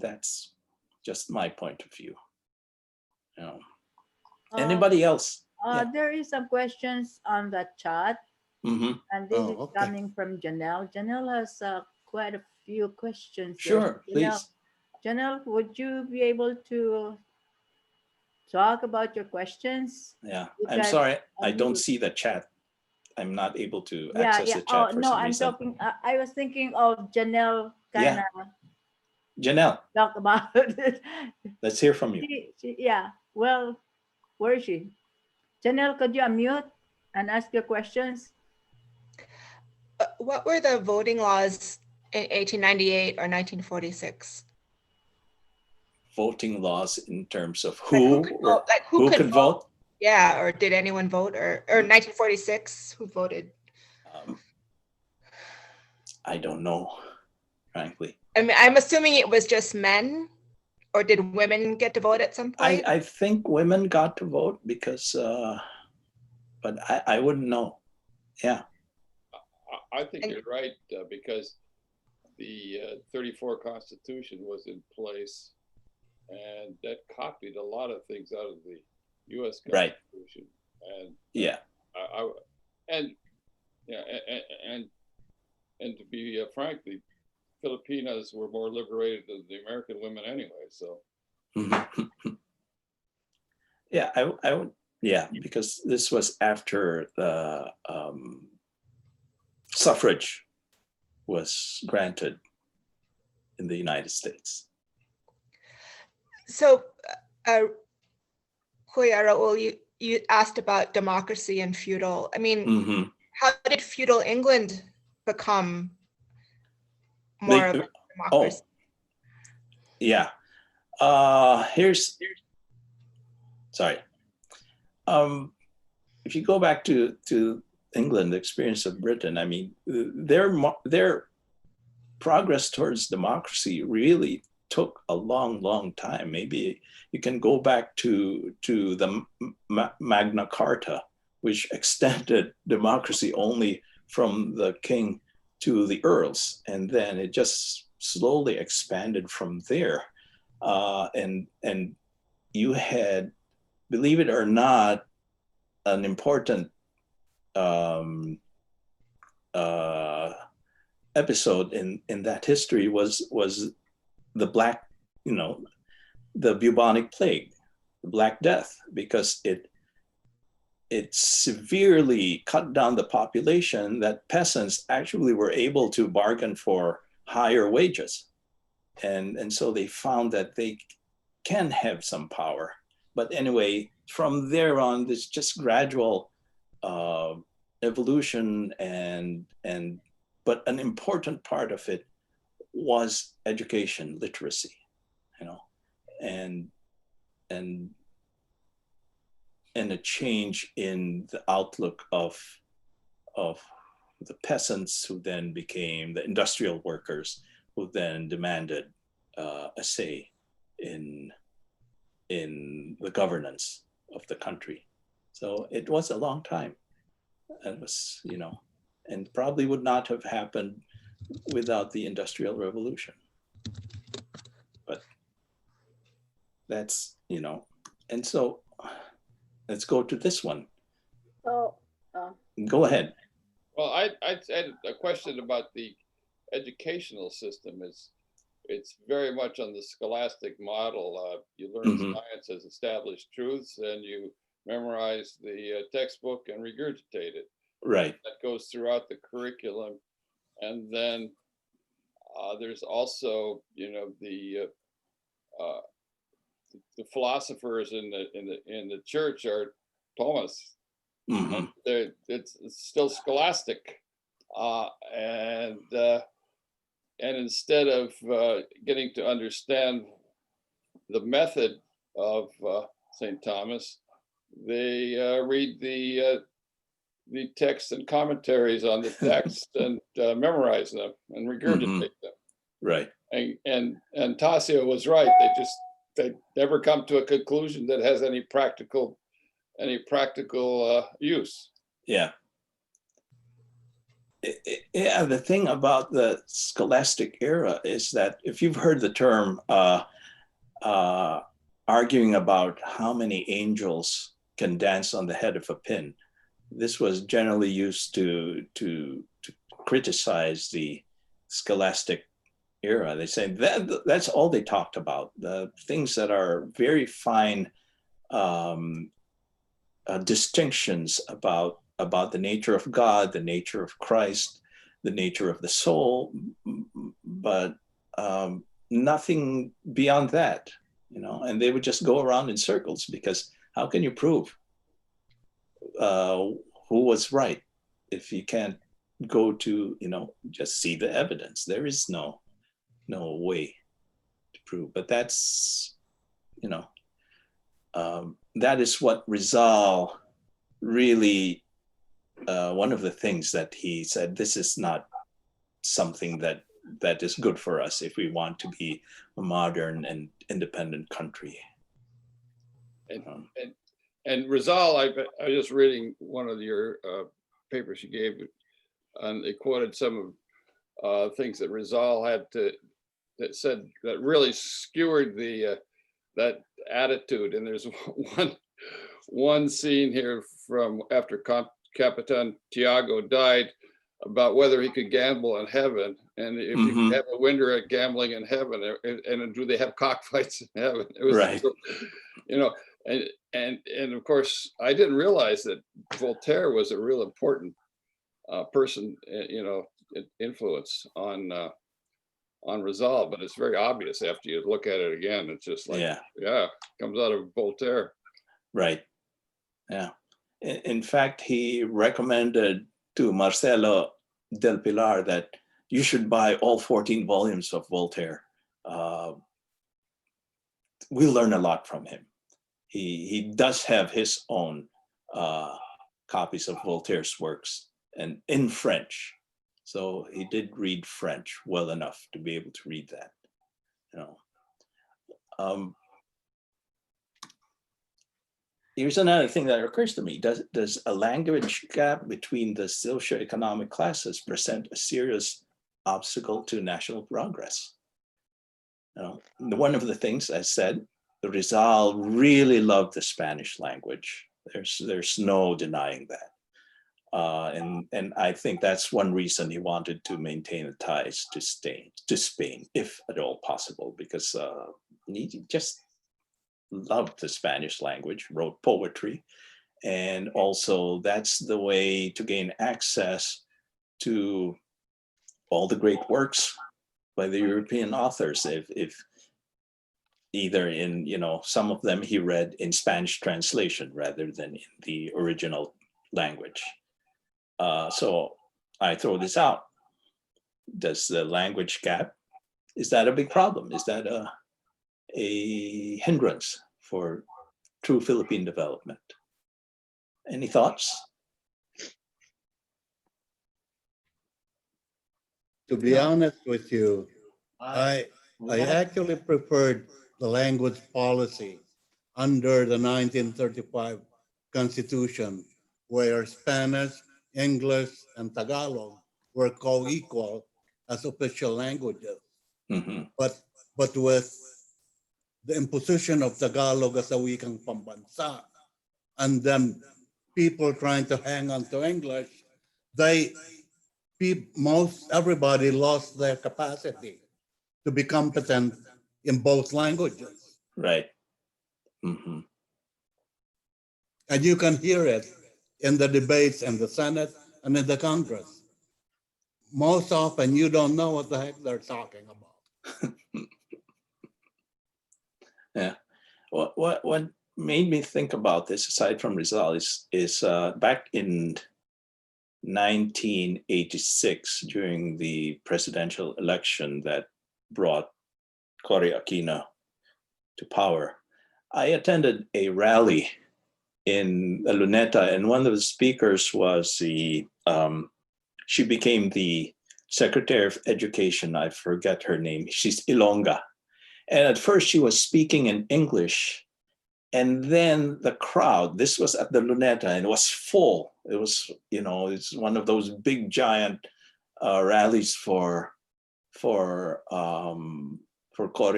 just my point of view. Anybody else? There is some questions on the chat. Mm-hmm. And this is coming from Janelle. Janelle has quite a few questions. Sure, Janelle, please. Janelle, would you be able to talk about your questions? Yeah, I'm sorry, I don't see the chat. I'm not able to access the chat for some reason. I was thinking of Janelle. Yeah. Janelle, talk about it. Let's hear from you. Well, where is she? Janelle, could you unmute and ask your questions? What were the voting laws in 1898 or 1946? Voting laws in terms of who could vote? Yeah, or did anyone vote? Or 1946, who voted? I don't know, frankly. I mean, I'm assuming it was just men, or did women get to vote at some point? I think women got to vote because, but I wouldn't know. Yeah. I think you're right, because the 34 Constitution was in place, and that copied a lot of things out of the U.S. Constitution. Right. And and to be frank, the Filipinas were more liberated than the American women anyway. So. Yeah, I would. Yeah, because this was after the suffrage was granted in the United States. So, Kuya Raul, you asked about democracy and feudal. I mean, how did feudal England become more of a democracy? Yeah. Sorry. If you go back to England, the experience of Britain, I mean, their progress towards democracy really took a long time. Maybe you can go back to the Magna Carta, which extended democracy only from the king to the earls, and then it just slowly expanded from there. And you had, believe it or not, an important episode in that history was the Black, the bubonic plague, the Black Death, because it severely cut down the population, that peasants actually were able to bargain for higher wages. And so they found that they can have some power. But anyway, from there on, there's just gradual evolution, but an important part of it was education, literacy, and a change in the outlook of the peasants, who then became the industrial workers, who then demanded a say in the governance of the country. So it was a long time. It was, and probably would not have happened without the Industrial Revolution. But that's, and so let's go to this one. So, go ahead. Well, I had a question about the educational system. It's very much on the scholastic model. You learn science as established truths, and you memorize the textbook and regurgitate it. Right. That goes throughout the curriculum, and then there's also, the philosophers in the church are Thomas. Mm-hmm. It's still scholastic, and instead of getting to understand the method of St. Thomas, they read the texts and commentaries on the text and memorize them and regurgitate them. Right. And Tasio was right. They never come to a conclusion that has any practical use. Yeah. Yeah, the thing about the scholastic era is that if you've heard the term arguing about how many angels can dance on the head of a pin, this was generally used to criticize the scholastic era. They say that's all they talked about, the things that are very fine distinctions about the nature of God, the nature of Christ, the nature of the soul, but nothing beyond that, and they would just go around in circles, because how can you prove who was right if you can't go to, just see the evidence? There is no way to prove. But that's, that is what Rizal really, one of the things that he said, this is not something that is good for us if we want to be a modern and independent country. And Rizal, I was just reading one of your papers you gave, and they quoted some of things that Rizal had that said that really skewered that attitude. And there's one scene here from after Capitan Tiago died, about whether he could gamble in heaven, and if you could have a winner at gambling in heaven, and do they have cockfights in heaven? It was, right. And of course, I didn't realize that Voltaire was a real important person, influence on Rizal, but it's very obvious after you look at it again. It's just like, yeah, comes out of Voltaire. Right. Yeah. In fact, he recommended to Marcelo del Pilar that you should buy all 14 volumes of Voltaire. We learn a lot from him. He does have his own copies of Voltaire's works, and in French. So he did read French well enough to be able to read that. Here's another thing that occurs to me. Does a language gap between the socioeconomic classes present a serious obstacle to national progress? One of the things I said, Rizal really loved the Spanish language. There's no denying that. And I think that's one reason he wanted to maintain ties to Spain, if at all possible, because he just loved the Spanish language, wrote poetry, and also that's the way to gain access to all the great works by the European authors. If either in, some of them he read in Spanish translation rather than in the original language. So I throw this out. Does the language gap, is that a big problem? Is that a hindrance for true Philippine development? Any thoughts? To be honest with you, I actually preferred the language policy under the 1935 Constitution, where Spanish, English, and Tagalog were co-equal as official languages. Mm-hmm. But with the imposition of Tagalog as a wikang pambansa, and then people trying to hang on to English, everybody lost their capacity to be competent in both languages. Right. Mm-hmm. And you can hear it in the debates in the Senate and in the Congress. Most often, you don't know what the heck they're talking about. Yeah. What made me think about this, aside from Rizal, is back in 1986, during the presidential election that brought Cory Aquino to power, I attended a rally in Luneta, and one of the speakers was she became the Secretary of Education. I forget her name. She's Ilongga. And at first she was speaking in English, and then the crowd, this was at the Luneta, and it was full. It was, it's one of those big giant rallies for Cory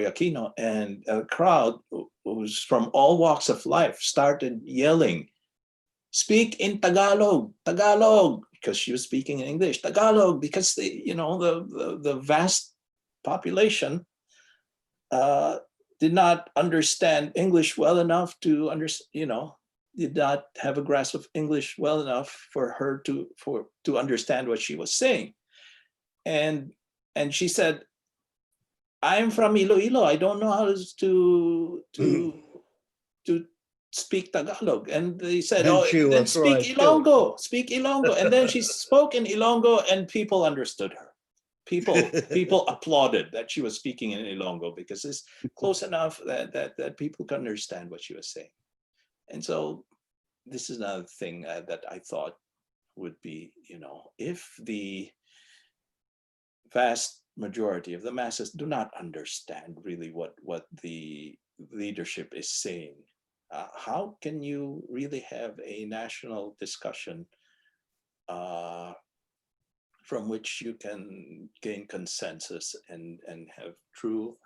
Aquino, and a crowd who was from all walks of life started yelling, "Speak in Tagalog, Tagalog," because she was speaking in English, Tagalog, because the vast population did not understand English well enough to did not have a grasp of English well enough for her to understand what she was saying. And she said, "I'm from Iloilo. I don't know how to speak Tagalog." And they said, And "Oh, she then was speak right, too. Ilonggo, speak Ilonggo." And then she spoke in Ilonggo, and people understood her. People applauded that she was speaking in Ilonggo, because it's close enough that people can understand what she was saying. And so this is another thing that I thought would be, if the vast majority of the masses do not understand really what the leadership is saying, how can you really have a national discussion from which you can gain consensus and have true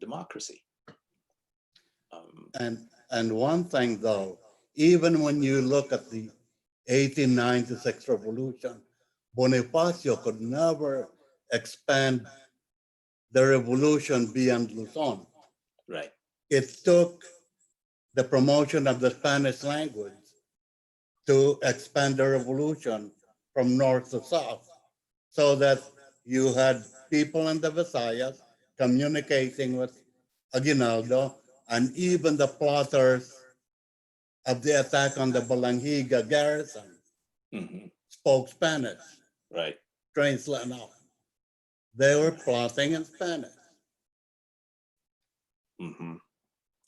democracy? And one thing though, even when you look at the 1896 revolution, Bonifacio could never expand the revolution beyond Luzon. Right. It took the promotion of the Spanish language to expand the revolution from north to south, so that you had people in the Visayas communicating with Aguinaldo, and even the plotters of the attack on the Balangiga garrison spoke Spanish. Right. Strangely enough, they were plotting in Spanish.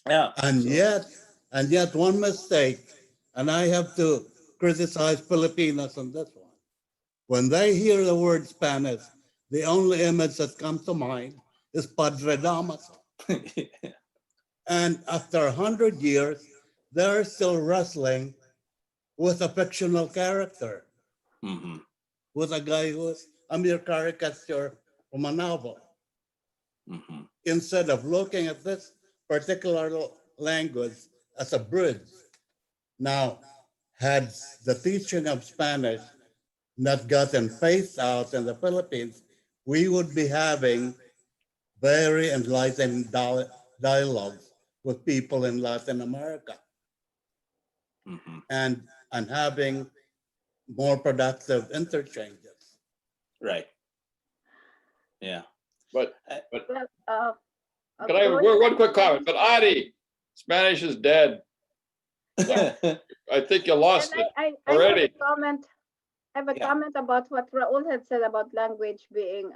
Yeah. And yet one mistake, and I have to criticize Filipinos on this one. When they hear the word Spanish, the only image that comes to mind is Padre Damaso. And after 100 years, they're still wrestling with a fictional character, with a guy who's a mere caricature from a novel. Instead of looking at this particular language as a bridge, Now, had the teaching of Spanish not gotten phased out in the Philippines, we would be having very enlightening dialogues with people in Latin America and having more productive interchanges. Right. Yeah. But Well, can I have one quick comment? But Adi, Spanish is dead. Yeah. I think you lost And it I already. I have a Yeah. comment about what Raul had said about language being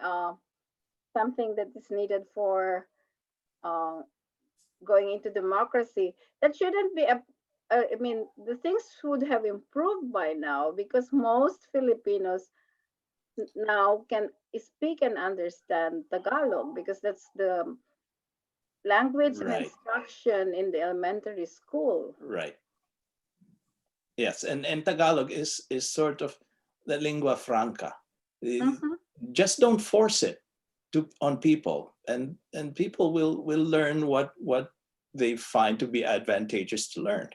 something that is needed for uh, going into democracy. That shouldn't be I mean, the things should have improved by now because most Filipinos now can speak and understand Tagalog because that's the language and Right. instruction in the elementary school. Right. Yes, and Tagalog is sort of the lingua franca. Mhm. Just don't force it on people, and people will learn what they find to be advantageous to learn.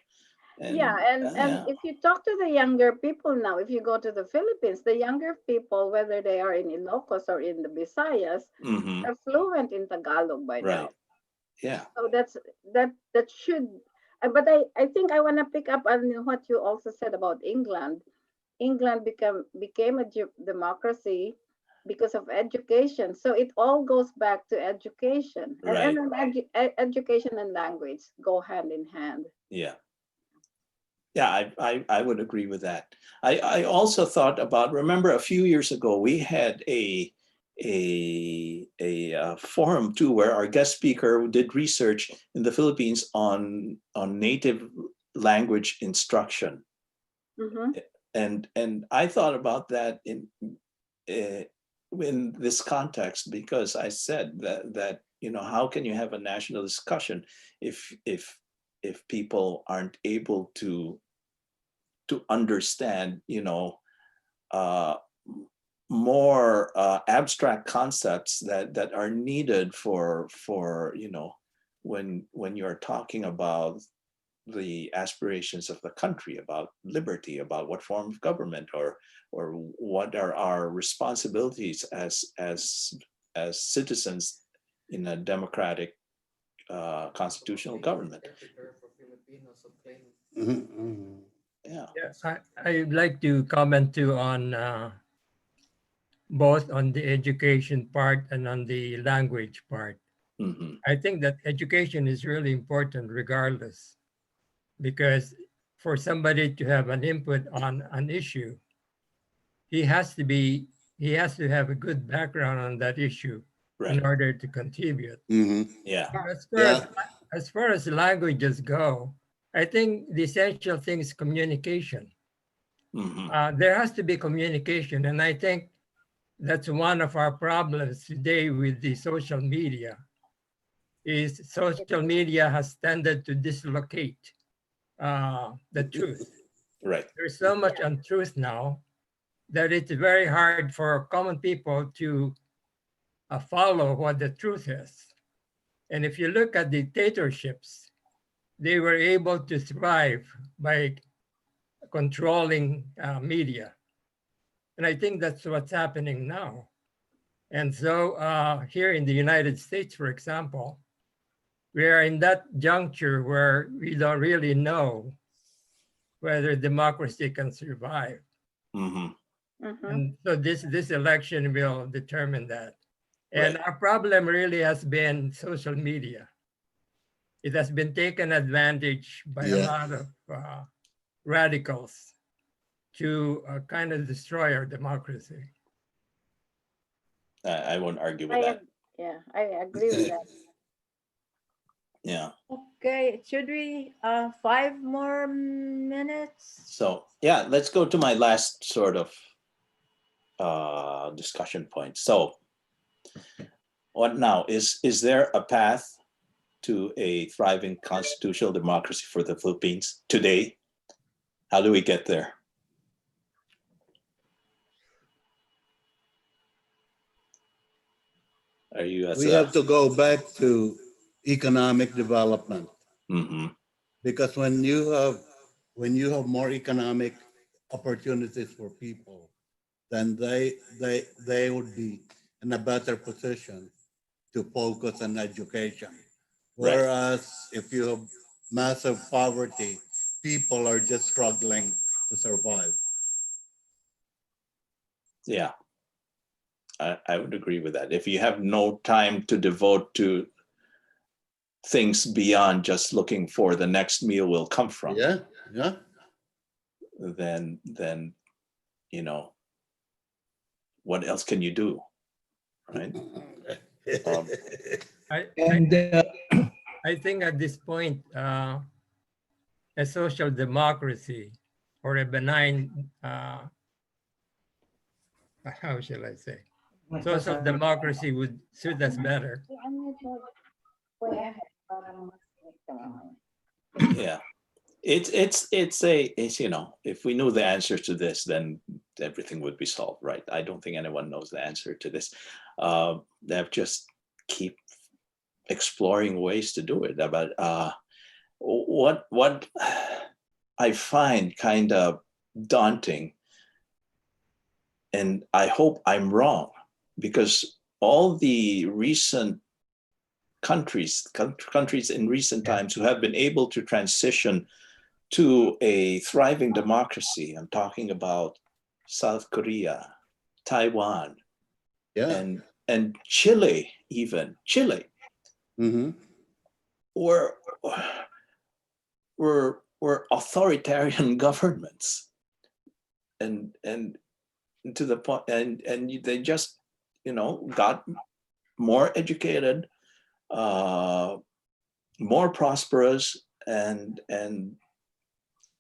And Yeah, and yeah. if you talk to the younger people now, if you go to the Philippines, the younger people, whether they are in Ilocos or in the Visayas, Mhm. are fluent in Tagalog by Right. now. Yeah. So that should. But I think I want to pick up on what you also said about England. England became a democracy because of education. So it all goes back to education, Right. and education and language go hand in hand. Yeah. Yeah, I would agree with that. I also thought about, remember a few years ago, we had a forum too, where our guest speaker did research in the Philippines on native language instruction. Mm-hmm. And I thought about that in this context, because I said that how can you have a national discussion if people aren't able to understand uh, more abstract concepts that are needed for when you're talking about the aspirations of the country, about liberty, about what form of government or what are our responsibilities as citizens in a democratic constitutional government. Yeah. Yes, I'd like to comment too on both on the education part and on the language part. Mm-hmm. I think that education is really important regardless, because for somebody to have an input on an issue, he has to have a good background on that issue Right. in order to contribute. Yeah. As far as languages go, I think the essential thing is communication. Mm-hmm. There has to be communication, and I think that's one of our problems today with the social media. Is social media has tended to dislocate the truth. Right. There's so much untruth now that it's very hard for common people to follow what the truth is. And if you look at dictatorships, they were able to thrive by controlling media. And I think that's what's happening now. And so here in the United States, for example, we are in that juncture where we don't really know whether democracy can survive. Mm-hmm. Mm-hmm. And so this election will determine that. And Right. our problem really has been social media. It has been taken advantage by a lot of radicals to kind of destroy our democracy. I won't argue with that. I agree with that. Yeah. Okay, should we 5 more minutes? So yeah, let's go to my last sort of discussion point. So what now? Is there a path to a thriving constitutional democracy for the Philippines today? How do we get there? Are you We have to go back to economic development. Mm-hmm. Because when when you have more economic opportunities for people, then they would be in a better position to focus on education. Right. Whereas if you have massive poverty, people are just struggling to survive. Yeah, I would agree with that. If you have no time to devote to things beyond just looking for the next meal will come from, Yeah. then what else can you do, right? I, And I think at this point, a social democracy or a benign, how shall I say, social democracy would suit us better. Yeah, it's if we knew the answer to this, then everything would be solved, right? I don't think anyone knows the answer to this. They have just keep exploring ways to do it. But what I find kind of daunting, and I hope I'm wrong, because all the recent countries in recent times who have been able to transition to a thriving democracy, I'm talking about South Korea, Taiwan, yeah. and Chile, even Chile, Mm-hmm. were authoritarian governments, and to the point, and they just got more educated, more prosperous, and then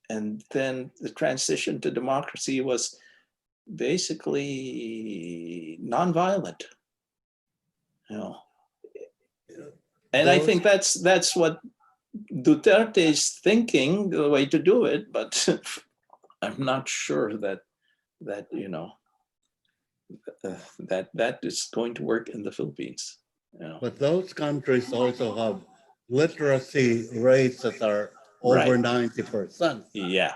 the transition to democracy was basically nonviolent, and I think that's what Duterte's thinking, the way to do it, but I'm not sure that that is going to work in the Philippines. But those countries also have literacy rates that are over Right. 90%. Yeah.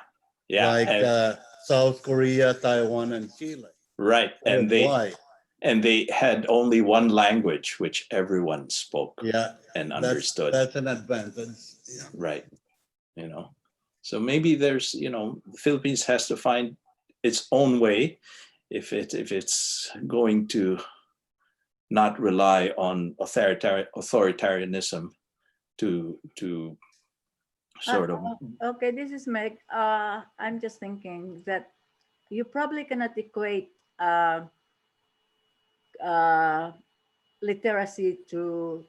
Like South Korea, Taiwan, and Chile. Right. And why? they had only one language which everyone spoke and understood. That's an advantage. Yeah. Right. So maybe there's, the Philippines has to find its own way if it's going to not rely on authoritarianism to sort of. Okay, this is Meg. I'm just thinking that you probably cannot equate literacy to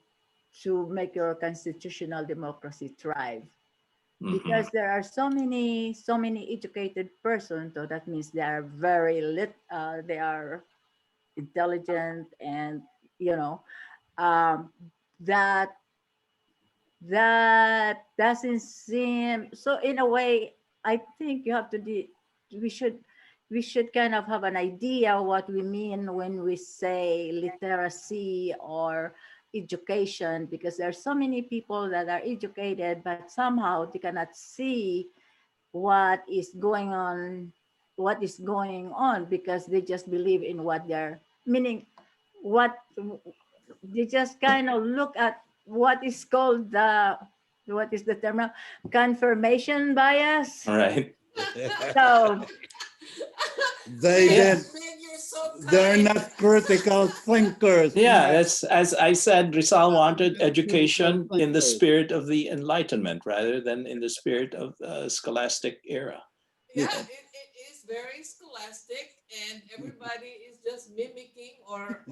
make your constitutional democracy thrive, because there are so many educated persons, so that means they are very they are intelligent, and that doesn't seem so. In a way, I think you have to we should kind of have an idea what we mean when we say literacy or education, because there are so many people that are educated but somehow they cannot see what is going on because they just believe in what they're meaning, what they just kind of look at what is called what is the term now? Confirmation bias. Right. So they're not critical thinkers. Yeah, that's, as I said, Rizal wanted education in the spirit of the Enlightenment rather than in the spirit of the scholastic era. Yeah, it is very scholastic, and everybody is just mimicking or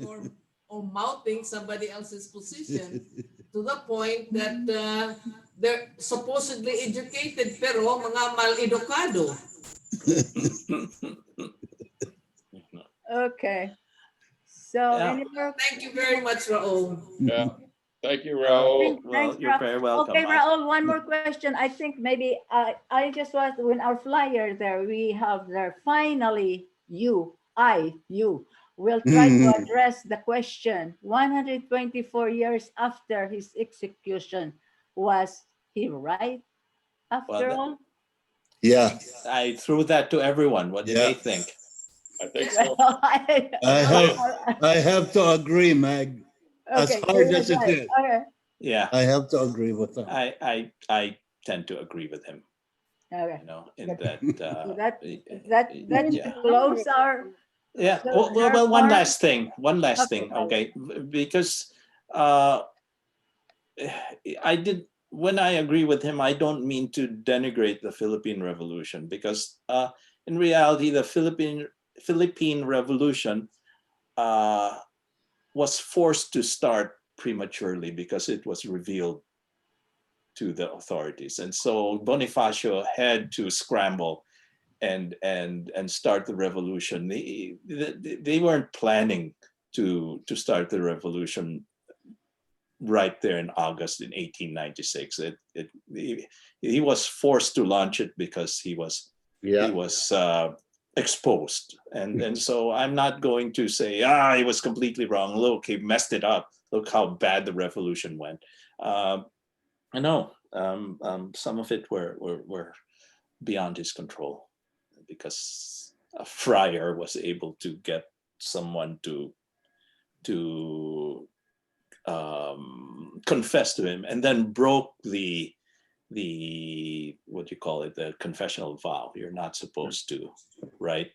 mouthing somebody else's position to the point that they're supposedly educated pero mga mal-edukado. okay. So any more? Thank you very much, Raul. Yeah. Thank you, Raul. Well, you're very welcome. Okay, Raul, one more question. I think maybe I just was when our flyer there, we have there finally you will try to address the question 124 years after his execution. Was he right after all? Yeah, I threw that to everyone. What do Yeah. they think? I think so. I have to agree, Meg. As Okay, hard you're as it right. is, Okay. Yeah, I have to agree with them. I tend to agree with him. Okay. You know, in that. So that Yeah. close our. Yeah. So Well, one therefore- last thing. One last Okay, thing. fine. Okay, because I did. When I agree with him, I don't mean to denigrate the Philippine Revolution, because in reality, the Philippine Revolution was forced to start prematurely because it was revealed to the authorities, and so Bonifacio had to scramble and start the revolution. They weren't planning to start the revolution right there in August in 1896. He was forced to launch it because he was exposed, and so I'm not going to say he was completely wrong. Look, he messed it up. Look how bad the revolution went. I know some of it were beyond his control, because a friar was able to get someone to confess to him, and then broke the what do you call it, the confessional vow. You're not supposed to, right,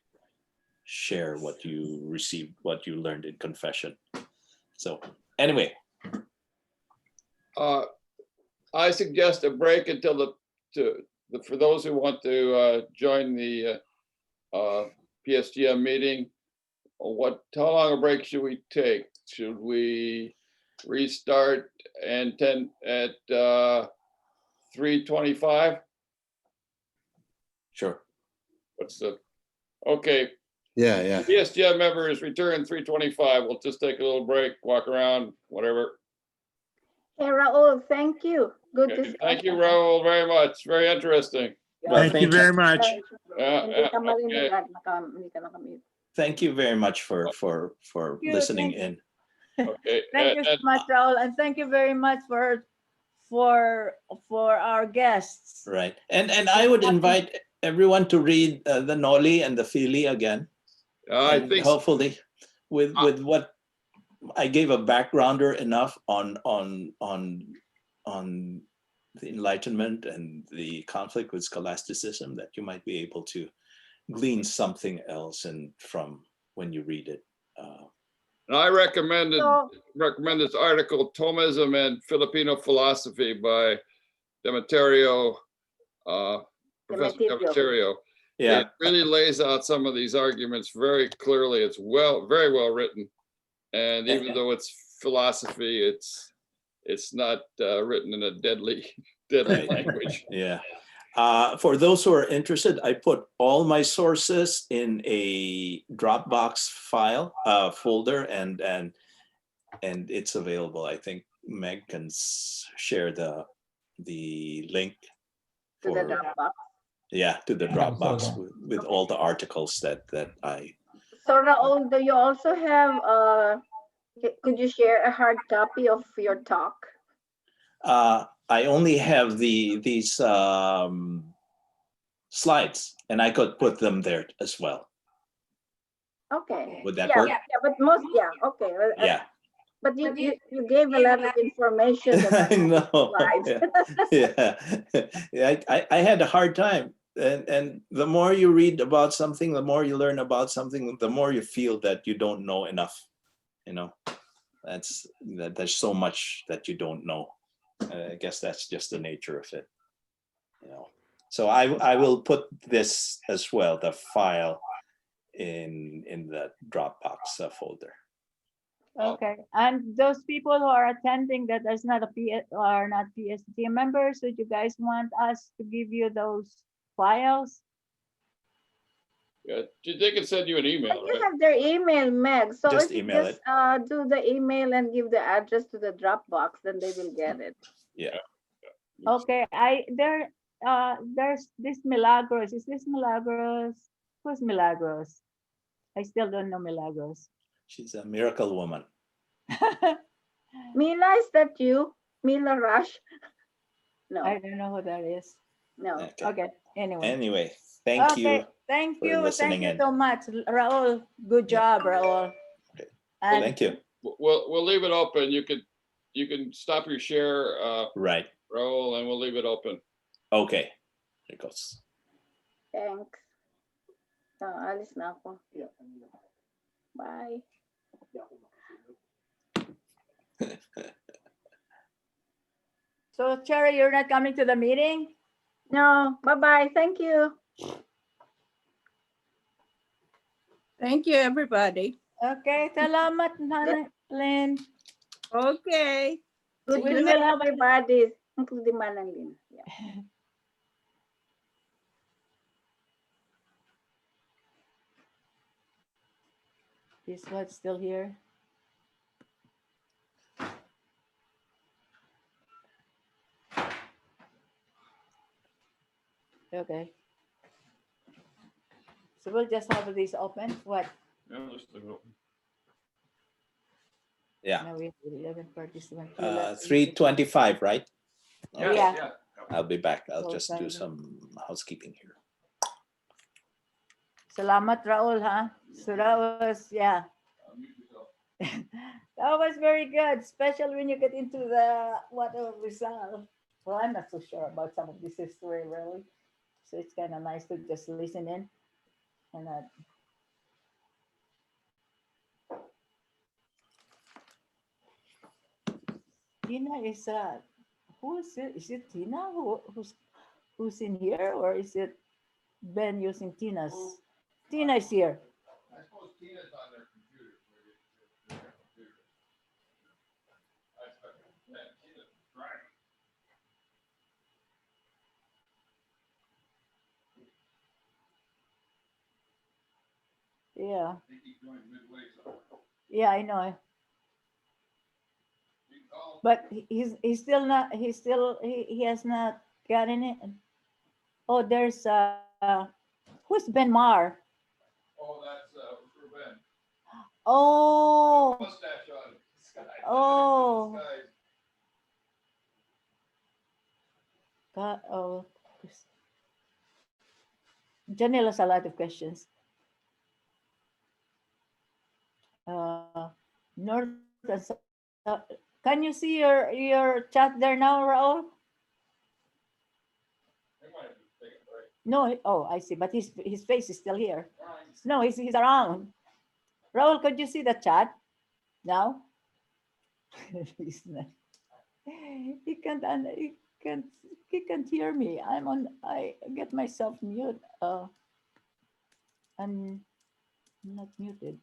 share what you received, what you learned in confession. So anyway, I suggest a break until for those who want to join the PSGM meeting. How long a break should we take? Should we restart and at 3:25? sure. Okay, Yeah. PSGM members return 3:25. We'll just take a little break, walk around, whatever. Hey, Raul, thank you. Good Okay. discussion. Thank you, Raul, very much. Very interesting. Well, Thank you very much. Hindi ka marinig Okay. at hindi ka nakamute. Thank you very much for you, listening thank in. Okay. Thank you so much, Raul, and thank you very much for our guests. Right, and I would invite everyone to read the Noli and the Fili again. I And think hopefully, with what I gave a backgrounder enough on the Enlightenment and the conflict with Scholasticism, that you might be able to glean something else from when you read it. and I recommend So, this article, Thomism and Filipino Philosophy by Demeterio, Professor Demeterio. Demeterio. Yeah, It really lays out some of these arguments very clearly. It's very well written. And even though it's philosophy, it's not written in a deadly Right. language. yeah. For those who are interested, I put all my sources in a Dropbox file folder, and it's available. I think Meg can share the link to the Dropbox. to the Dropbox with all the articles that I. So, Raul, do you also have, could you share a hard copy of your talk? I only have these slides, and I could put them there as well. Okay. Would that yeah, work? Yeah, but okay. Well, Yeah. But you gave a lot of information. I know. Slides. Yeah. I had a hard time. And the more you read about something, the more you learn about something, the more you feel that you don't know enough. You know, there's so much that you don't know. I guess that's just the nature of it. You know, so I will put this as well, the file, in the Dropbox folder. Okay, and those people who are attending that is not are not PSG members, would you guys want us to give you those files? Yeah, they can send you an email. But you Right? have their email, Meg. So Just if email you just do the email and give the address to the Dropbox, then they will get it. Yeah. Okay, there's this Milagros. Is this Milagros? Who's Milagros? I still don't know Milagros. She's a miracle woman. Mila, is that you? Mila Rush? No. I don't know who that is. No. Okay. Okay. Anyway. Anyway, thank you. Thank for you. listening Thank you in. so much, Raul. Good Yeah. job, Raul. Okay. And Thank you. We'll leave it open. You can stop your share, Right. Raul, and we'll leave it open. Okay. Here it goes. Thanks. Alis na ako. Bye. so, Cherry, you're not coming to the meeting? No. Bye-bye. Thank you. Thank you, everybody. Okay. Salamat, Nanay Lynn. Okay. Good We to will meet have everybody, including Manalin. Yeah. Is what still here? Okay. So we'll just have these open. What? Yeah, let's leave it open. Yeah. Now we have 11 participants. 3:25, right? Yeah, Yeah. yeah. I'll be back. I'll Well, just do fine. some housekeeping here. Salamat, Raul, huh? So that was, yeah. That was very good, especially when you get into the what of Rizal. Well, I'm not so sure about some of this history, really. So it's kind of nice to just listen in. And Tina is who is it? Is it Tina who's in here, or is it Ben using Tina's? Tina is here. I suppose Tina's on their computer. Tina's driving. Yeah. I think he's going midway somewhere. Yeah, I know. You can call him. But he's still not. He has not gotten it. Oh, there's who's Ben Mar? Oh, that's Ruben. Oh, Mustache on this guy. Oh. This guy's God, oh, Janelle has a lot of questions. North and South. Can you see your chat there now, Raul? they might have to take a break. No, oh, I see, but his face is still here. No, he's around. Raul, could you see the chat now? He's not. He can't. He can't hear me. I get myself mute. I'm not muted.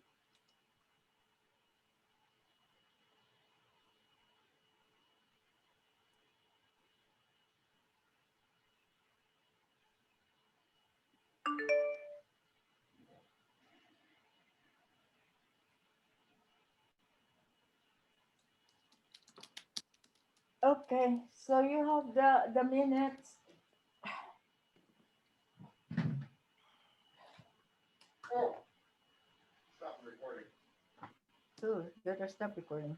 Okay, so you have the minutes. Stop recording. So better stop recording.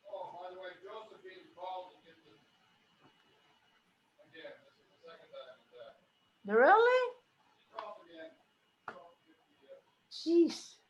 Oh, by the way, Josephine called to get the. Again, this is the second time with that. Really? She called again. Jeez.